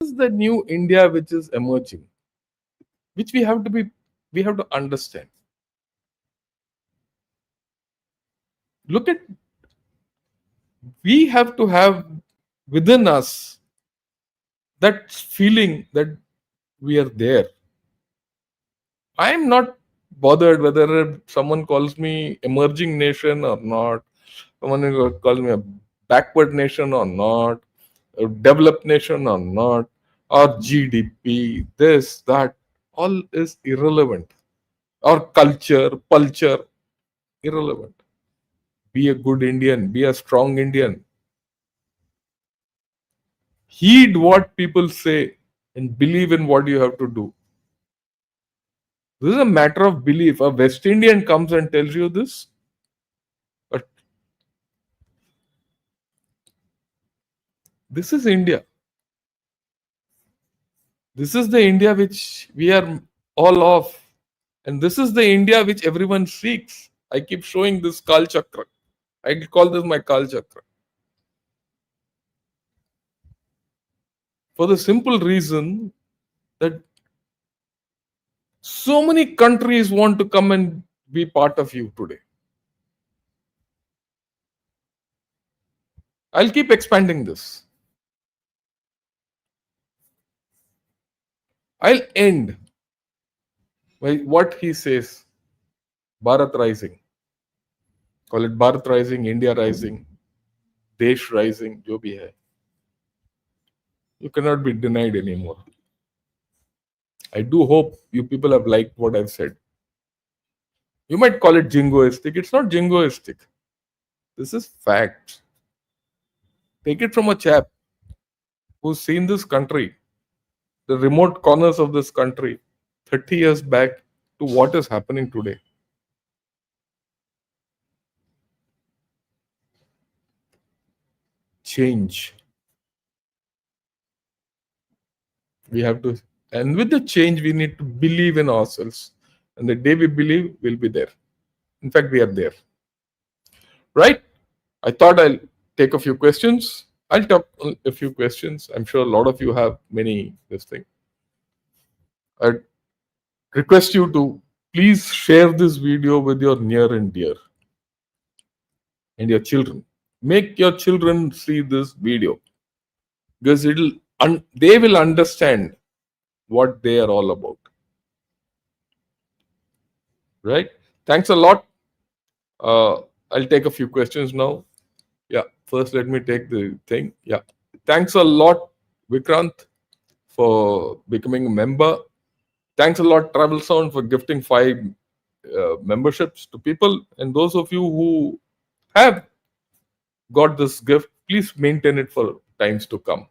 Speaker 1: This is the new India which is emerging, which we have to understand. Look at, we have to have within us that feeling that we are there. I am not bothered whether someone calls me emerging nation or not, someone calls me a backward nation or not, a developed nation or not, or GDP, this, that, all is irrelevant. Or culture, irrelevant. Be a good Indian, be a strong Indian. Heed what people say and believe in what you have to do. This is a matter of belief. A West Indian comes and tells you this, but this is India. This is the India which we are all of. And this is the India which everyone seeks. I keep showing this Kal Chakra. I call this my Kal Chakra. For the simple reason that so many countries want to come and be part of you today. I'll keep expanding this. I'll end by what he says. Bharat Rising. Call it Bharat Rising, India Rising, Desh Rising, jo bhi hai. You cannot be denied anymore. I do hope you people have liked what I've said. You might call it jingoistic. It's not jingoistic. This is fact. Take it from a chap who's seen this country, the remote corners of this country, 30 years back to what is happening today. Change. We have to, and with the change, we need to believe in ourselves. And the day we believe, we'll be there. In fact, we are there. Right? I thought I'll take a few questions. I'll talk a few questions. I'm sure a lot of you have many this thing. I request you to please share this video with your near and dear and your children. Make your children see this video because they will understand what they are all about. Right? Thanks a lot. I'll take a few questions now. Yeah, first let me take the thing. Yeah, thanks a lot, Vikrant, for becoming a member. Thanks a lot, Travel Sound, for gifting 5 memberships to people. And those of you who have got this gift, please maintain it for times to come.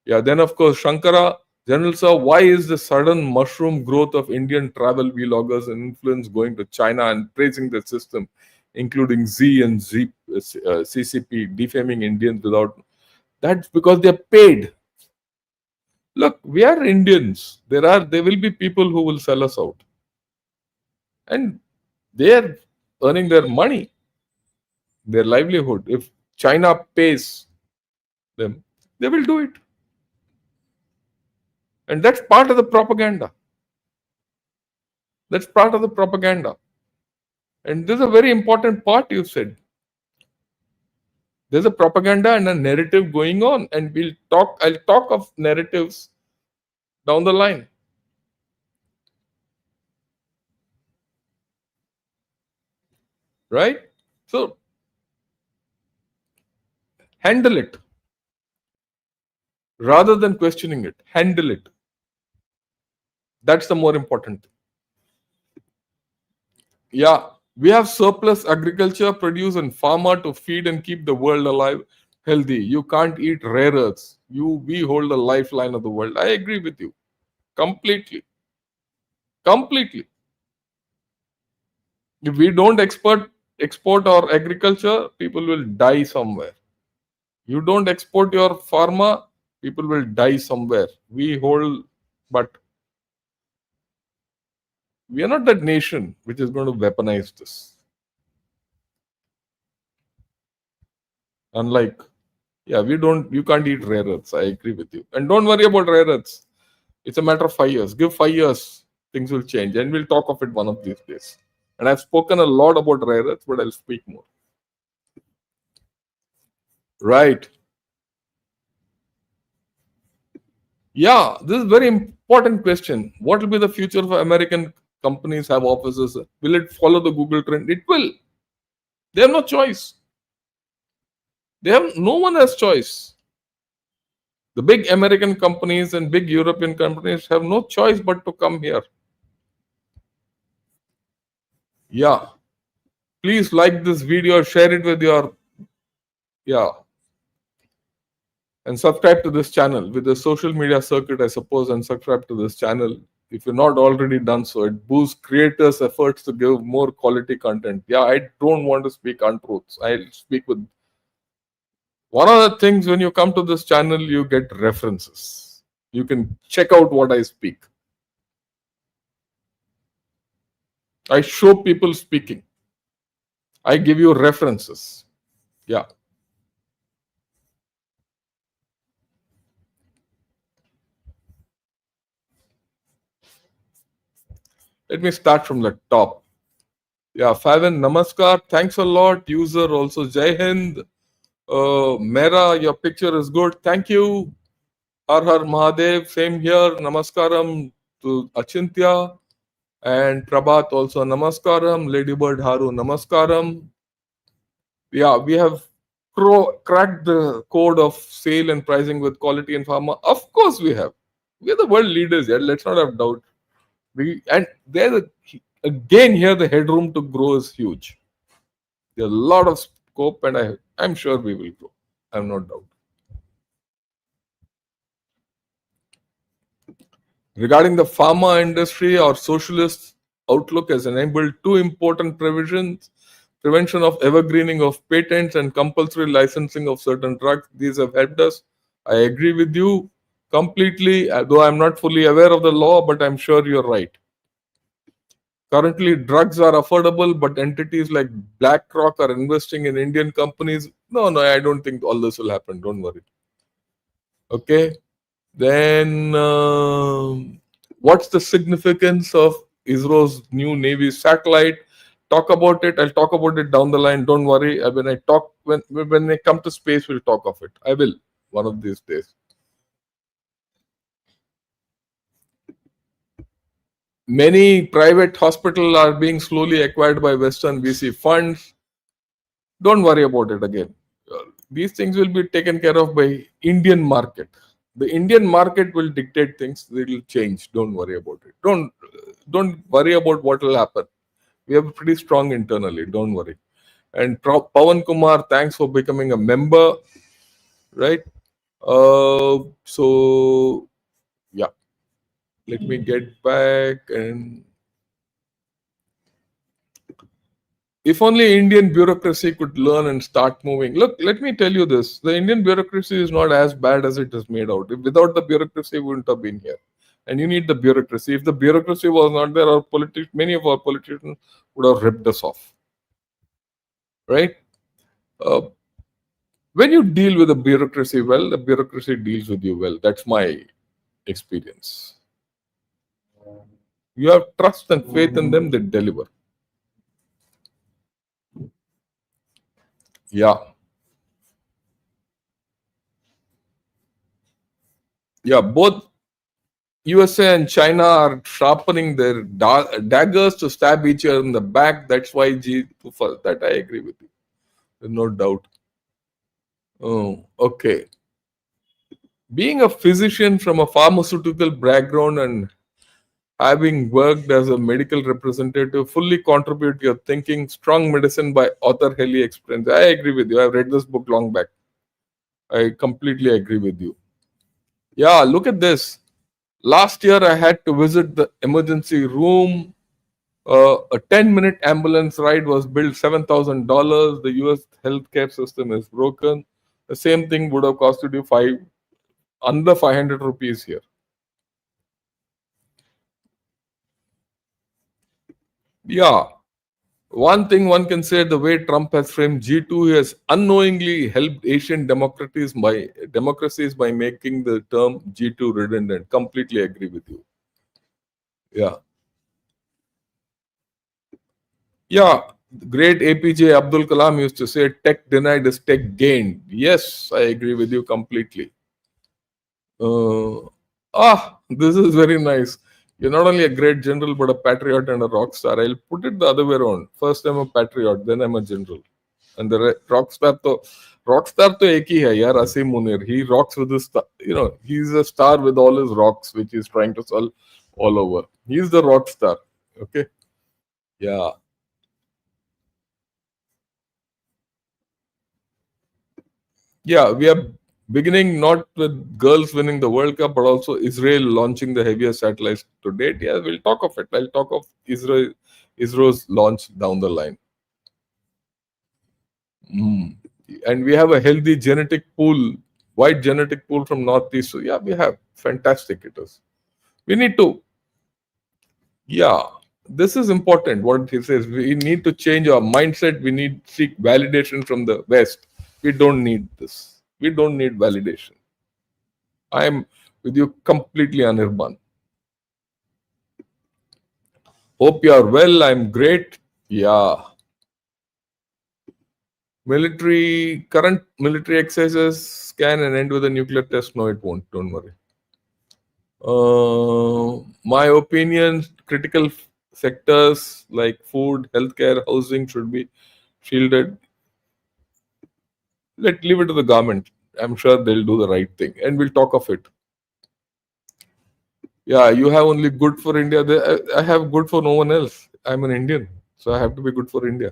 Speaker 1: Yeah, then of course, Shankara, General Sir, why is the sudden mushroom growth of Indian travel vloggers and influence going to China and praising the system, including CCP, defaming Indians without... That's because they're paid. Look, we are Indians. There will be people who will sell us out. And they're earning their money, their livelihood. If China pays them, they will do it. And that's part of the propaganda. That's part of the propaganda. And this is a very important part you said. There's a propaganda and a narrative going on, and I'll talk of narratives down the line. Right? So handle it. Rather than questioning it, handle it. That's the more important thing. Yeah, we have surplus agriculture, produce, and pharma to feed and keep the world alive, healthy. You can't eat rare earths. We hold the lifeline of the world. I agree with you completely. Completely. If we don't export our agriculture, people will die somewhere. You don't export your pharma, people will die somewhere. We hold, but we are not that nation which is going to weaponize this. Unlike, yeah, you can't eat rare earths. I agree with you. And don't worry about rare earths. It's a matter of 5 years. Give 5 years, things will change. And we'll talk of it one of these days. And I've spoken a lot about rare earths, but I'll speak more. Right. Yeah, this is a very important question. What will be the future of American companies have offices? Will it follow the Google trend? It will. They have no choice. No one has choice. The big American companies and big European companies have no choice but to come here. Yeah. Please like this video, share it with your, and subscribe to this channel with the social media circuit, I suppose, and subscribe to this channel. If you're not already done so, it boosts creators' efforts to give more quality content. Yeah, I don't want to speak untruths. I'll speak with. One of the things when you come to this channel, you get references. You can check out what I speak. I show people speaking. I give you references. Yeah. Let me start from the top. Yeah, Favan, namaskar. Thanks a lot. User also, Jai Hind. Mera, your picture is good. Thank you. Har Har Mahadev, same here. Namaskaram to Achintya. And Prabhat also, namaskaram. Ladybird Haru, namaskaram. Yeah, we have cracked the code of sale and pricing with quality and pharma. Of course we have. We are the world leaders here. Let's not have doubt. Again here the headroom to grow is huge. There's a lot of scope, and I'm sure we will grow. I have no doubt. Regarding the pharma industry, our socialist outlook has enabled two important provisions: prevention of evergreening of patents and compulsory licensing of certain drugs. These have helped us. I agree with you completely, though I'm not fully aware of the law, but I'm sure you're right. Currently, drugs are affordable, but entities like BlackRock are investing in Indian companies. No, I don't think all this will happen. Don't worry. Okay. Then, what's the significance of ISRO's new Navy satellite? Talk about it. I'll talk about it down the line. Don't worry. When I come to space, we'll talk of it. I will one of these days. Many private hospitals are being slowly acquired by Western VC funds. Don't worry about it again. These things will be taken care of by Indian market. The Indian market will dictate things. They will change. Don't worry about it. Don't worry about what will happen. We are pretty strong internally. Don't worry. And Pawan Kumar, thanks for becoming a member. Right. So yeah. Let me get back and. If only Indian bureaucracy could learn and start moving. Look, let me tell you this. The Indian bureaucracy is not as bad as it is made out. Without the bureaucracy, we wouldn't have been here. And you need the bureaucracy. If the bureaucracy was not there, many of our politicians would have ripped us off. Right? When you deal with the bureaucracy well, the bureaucracy deals with you well. That's my experience. You have trust and faith in them, they deliver. Yeah. Yeah, both USA and China are sharpening their daggers to stab each other in the back. That's why that I agree with you. There's no doubt. Oh, okay. Being a physician from a pharmaceutical background and having worked as a medical representative, fully contribute to your thinking. Strong Medicine by author Heli explains. I agree with you. I've read this book long back. I completely agree with you. Yeah, look at this. Last year, I had to visit the emergency room. A 10-minute ambulance ride was billed $7,000. The US healthcare system is broken. The same thing would have costed you under 500 rupees here. Yeah. One thing one can say, the way Trump has framed G2, he has unknowingly helped Asian democracies by making the term G2 redundant. Completely agree with you. Yeah. Yeah. Great APJ Abdul Kalam used to say, tech denied is tech gained. Yes, I agree with you completely. This is very nice. You're not only a great general, but a patriot and a rock star. I'll put it the other way around. First, I'm a patriot, then I'm a general. And the rock star to ek hi hai, yaar, Asim Munir. He rocks with his, he's a star with all his rocks, which he's trying to sell all over. He's the rock star. Okay. Yeah. Yeah, we are beginning not with girls winning the World Cup, but also Israel launching the heaviest satellites to date. Yeah, we'll talk of it. I'll talk of Israel's launch down the line. And we have a healthy genetic pool, wide genetic pool from Northeast. So yeah, we have fantastic it is. We need to, this is important. What he says, we need to change our mindset. We need to seek validation from the West. We don't need this. We don't need validation. I am with you completely, Anirban. Hope you are well. I'm great. Yeah. Current military exercises can and end with a nuclear test. No, it won't. Don't worry. My opinion, critical sectors like food, healthcare, housing should be shielded. Leave it to the government. I'm sure they'll do the right thing. And we'll talk of it. Yeah, you have only good for India. I have good for no one else. I'm an Indian, so I have to be good for India.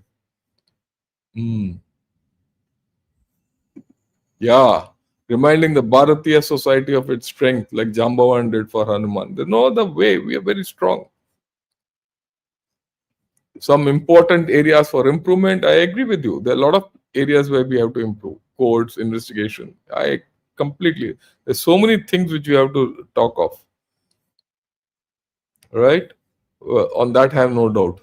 Speaker 1: Yeah, reminding the Bharatiya society of its strength, like Jambavan did for Hanuman. There's no other way. We are very strong. Some important areas for improvement. I agree with you. There are a lot of areas where we have to improve. Courts, investigation. I completely. There's so many things which we have to talk of. Right? On that, I have no doubt.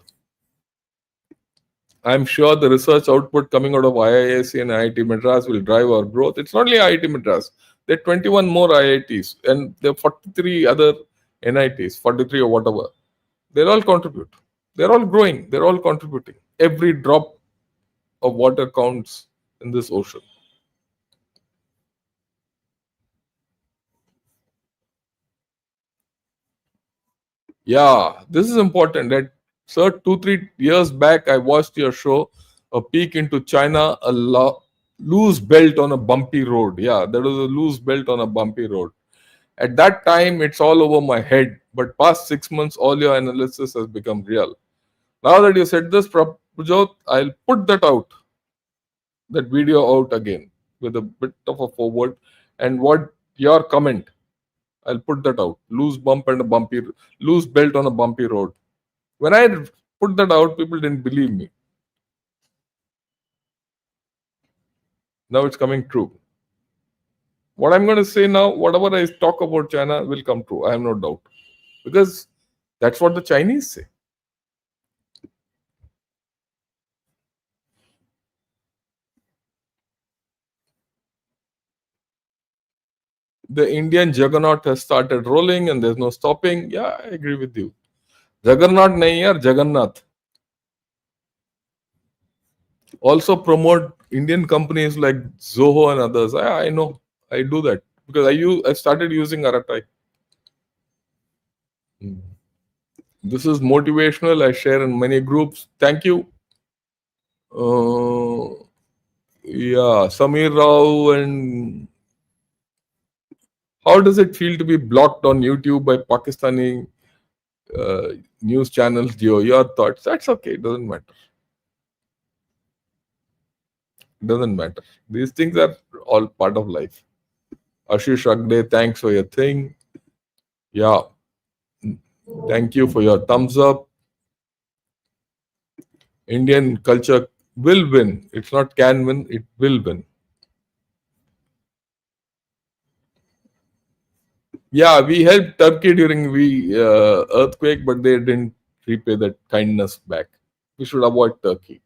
Speaker 1: I'm sure the research output coming out of IISc and IIT Madras will drive our growth. It's not only IIT Madras. There are 21 more IITs and there are 43 other NITs, 43 or whatever. They'll all contribute. They're all growing. They're all contributing. Every drop of water counts in this ocean. Yeah, this is important. That, sir, 2-3 years back, I watched your show, A Peek into China, loose belt on a bumpy road. Yeah, there was a loose belt on a bumpy road. At that time, it's all over my head. But past 6 months, all your analysis has become real. Now that you said this, Prabhjot, I'll put that video out again with a bit of a forward. And what your comment, I'll put that out. Loose belt on a bumpy road. When I put that out, people didn't believe me. Now it's coming true. What I'm going to say now, whatever I talk about China will come true. I have no doubt. Because that's what the Chinese say. The Indian juggernaut has started rolling and there's no stopping. Yeah, I agree with you. Jagannath nahi yaar, Jagannath. Also promote Indian companies like Zoho and others. I know. I do that because I started using Aratai. This is motivational. I share in many groups. Thank you. Yeah, Samir Rao. And how does it feel to be blocked on YouTube by Pakistani news channels? Your thoughts? That's okay. It doesn't matter. Doesn't matter. These things are all part of life. Ashish Agde, thanks for your thing. Yeah. Thank you for your thumbs up. Indian culture will win. It's not can win, it will win. Yeah, we helped Turkey during the earthquake, but they didn't repay that kindness back. We should avoid Turkey.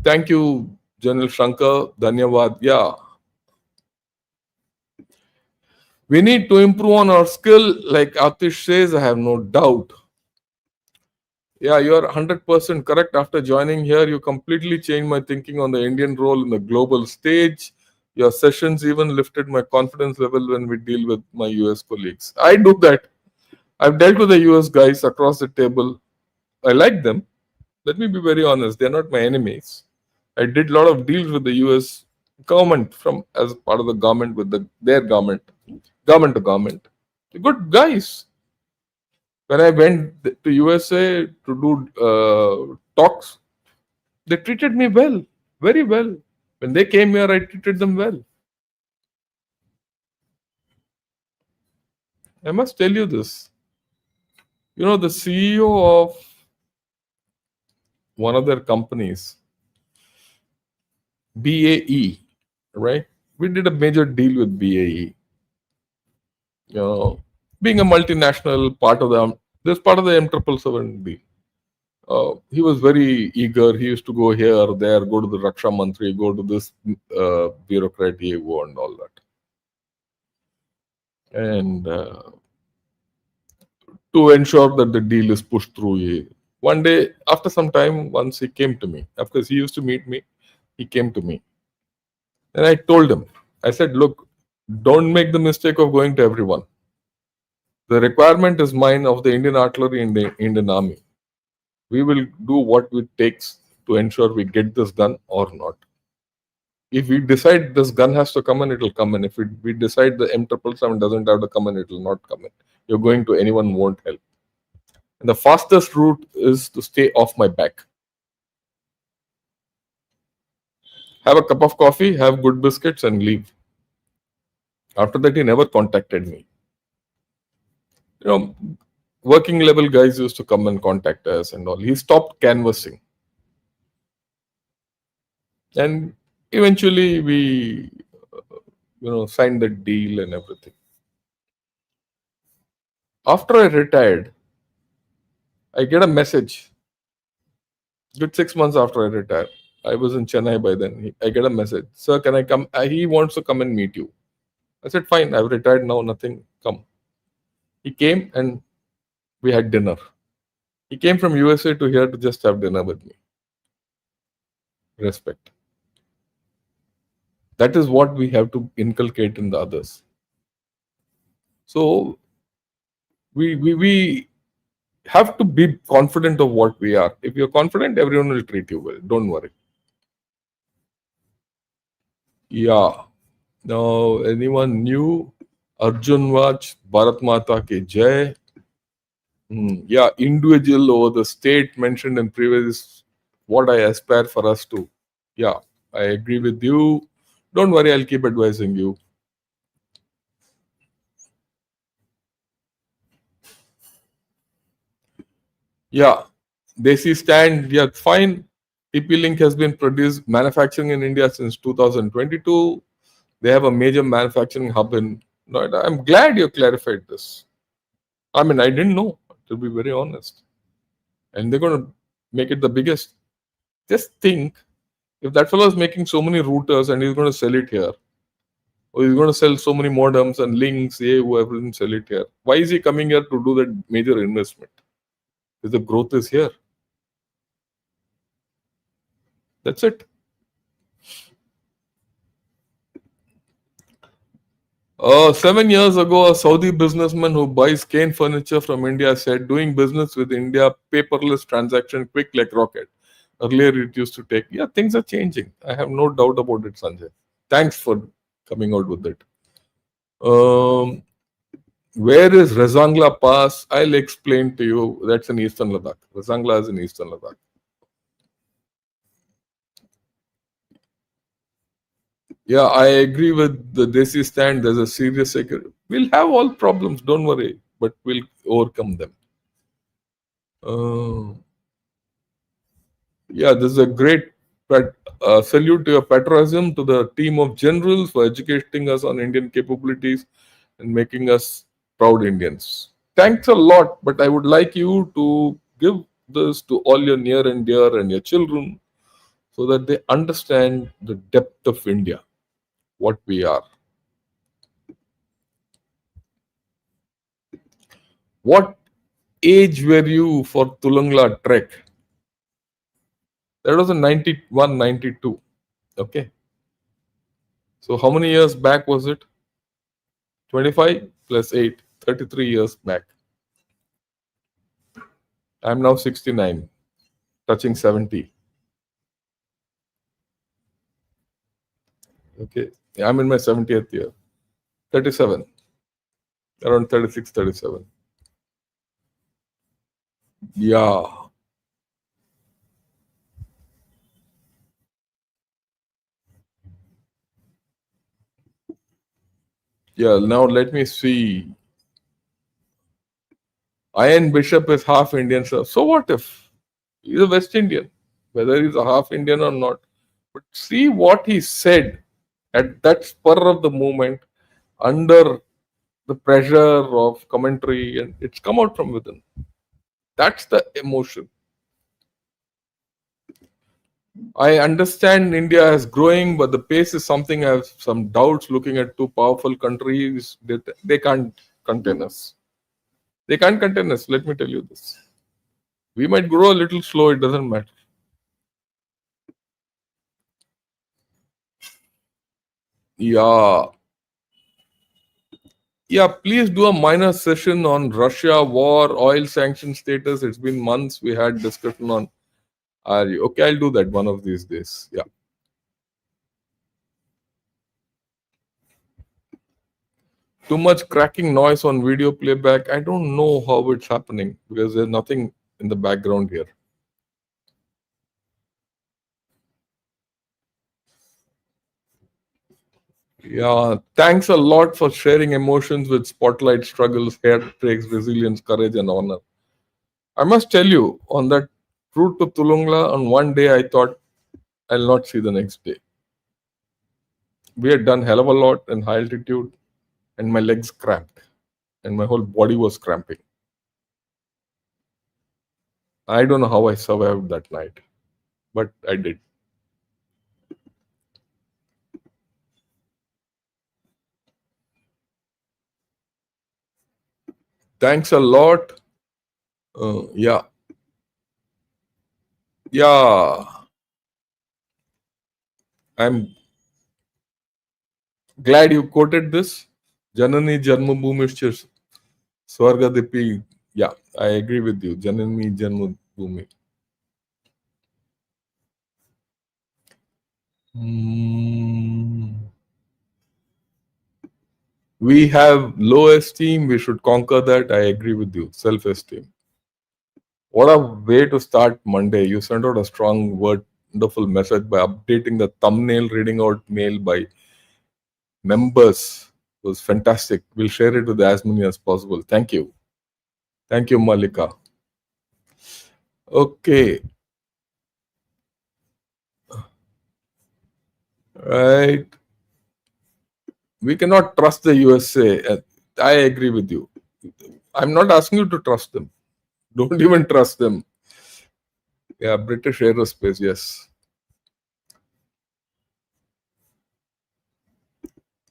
Speaker 1: Thank you, General Shankar. Dhanyavad. Yeah. We need to improve on our skill, like Atish says, I have no doubt. Yeah, you are 100% correct. After joining here, you completely changed my thinking on the Indian role in the global stage. Your sessions even lifted my confidence level when we deal with my US colleagues. I do that. I've dealt with the US guys across the table. I like them. Let me be very honest. They're not my enemies. I did a lot of deals with the US government from as part of the government with their government to government. They're good guys. When I went to USA to do talks, they treated me well, very well. When they came here, I treated them well. I must tell you this. You know, the CEO of one of their companies, BAE, right? We did a major deal with BAE. You know, being a multinational part of this part of the M777 deal. He was very eager. He used to go here, there, go to the Raksha Mantri, go to this bureaucrat, go and all that. And to ensure that the deal is pushed through. One day, after some time, once he came to me. Of course, he used to meet me. He came to me. And I told him, I said, look, don't make the mistake of going to everyone. The requirement is mine of the Indian artillery and the Indian army. We will do what it takes to ensure we get this done or not. If we decide this gun has to come in, it will come in. If we decide the M777 doesn't have to come in, it will not come in. You're going to anyone won't help. And the fastest route is to stay off my back. Have a cup of coffee, have good biscuits, and leave. After that, he never contacted me. You know, working level guys used to come and contact us and all. He stopped canvassing. And eventually we, signed the deal and everything. After I retired, I get a message. Good 6 months after I retired. I was in Chennai by then. I get a message. Sir, can I come? He wants to come and meet you. I said, fine, I've retired now, nothing, come. He came and we had dinner. He came from USA to here to just have dinner with me. Respect. That is what we have to inculcate in the others. So we have to be confident of what we are. If you're confident, everyone will treat you well. Don't worry. Yeah. Now, anyone new? Arjun Watch, Bharat Mata ki Jai. Yeah, individual over the state mentioned in previous, what I aspire for us to. Yeah, I agree with you. Don't worry, I'll keep advising you. Yeah, Desi stand, yeah, fine. TP-Link has been produced, manufacturing in India since 2022. They have a major manufacturing hub in Noida. I'm glad you clarified this. I mean, I didn't know, to be very honest. And they're going to make it the biggest. Just think, if that fellow is making so many routers and he's going to sell it here, Oh, he's going to sell so many modems and links, everything sell it here. Why is he coming here to do that major investment? Because the growth is here. That's it. 7 years ago, a Saudi businessman who buys cane furniture from India said, doing business with India, paperless transaction, quick like rocket. Earlier, it used to take. Yeah, things are changing. I have no doubt about it, Sanjay. Thanks for coming out with it. Where is Razangla Pass? I'll explain to you. That's in Eastern Ladakh. Razangla is in Eastern Ladakh. Yeah, I agree with the Desi stand. There's a serious security. We'll have all problems, don't worry, but we'll overcome them. Yeah, this is a great salute to your patriotism, to the team of generals for educating us on Indian capabilities and making us proud Indians. Thanks a lot, but I would like you to give this to all your near and dear and your children so that they understand the depth of India, what we are. What age were you for Tulangla trek? That was in 91, 92. Okay. So how many years back was it? 25 plus 8, 33 years back. I'm now 69, touching 70. Okay. I'm in my 70th year. 37. Around 36, 37. Yeah. Yeah, now let me see. Iron Bishop is half Indian, sir. So what if he's a West Indian, whether he's a half Indian or not? But see what he said at that spur of the moment, under the pressure of commentary, and it's come out from within. That's the emotion. I understand India is growing, but the pace is something I have some doubts looking at two powerful countries. They can't contain us. They can't contain us. Let me tell you this. We might grow a little slow, it doesn't matter. Yeah. Yeah, please do a minor session on Russia, war, oil sanction status. It's been months we had discussion on. Okay, I'll do that one of these days. Yeah. Too much cracking noise on video playback. I don't know how it's happening because there's nothing in the background here. Yeah, thanks a lot for sharing emotions with spotlight struggles, heartbreaks, resilience, courage, and honor. I must tell you, on that route to Tulungla, on one day I thought I'll not see the next day. We had done hell of a lot in high altitude, and my legs cramped, and my whole body was cramping. I don't know how I survived that night, but I did. Thanks a lot. Yeah. I'm glad you quoted this. Janani Janmabhumishcha Swargadipi. Yeah, I agree with you. Janani Janmabhumi. We have low esteem. We should conquer that. I agree with you. Self-esteem. What a way to start Monday. You sent out a strong, wonderful message by updating the thumbnail, reading out mail by members. It was fantastic. We'll share it with as many as possible. Thank you. Thank you, Malika. Okay. Right. We cannot trust the USA. I agree with you. I'm not asking you to trust them. Don't even trust them. Yeah, British aerospace, yes.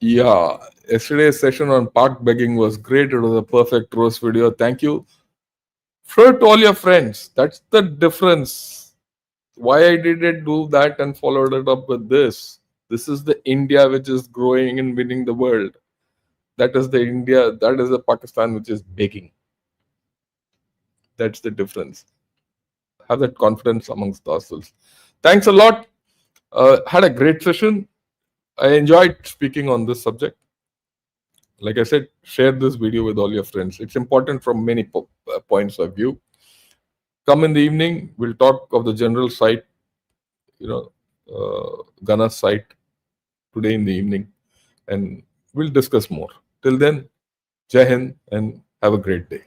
Speaker 1: Yeah, yesterday's session on park begging was great. It was a perfect roast video. Thank you. Share to all your friends. That's the difference. Why I didn't do that and followed it up with this. This is the India which is growing and winning the world. That is the India, that is the Pakistan which is begging. That's the difference. Have that confidence amongst ourselves. Thanks a lot. Had a great session. I enjoyed speaking on this subject. Like I said, share this video with all your friends. It's important from many points of view. Come in the evening, we'll talk of the general site, Ghana's site today in the evening, and we'll discuss more. Till then, Jai Hind and have a great day.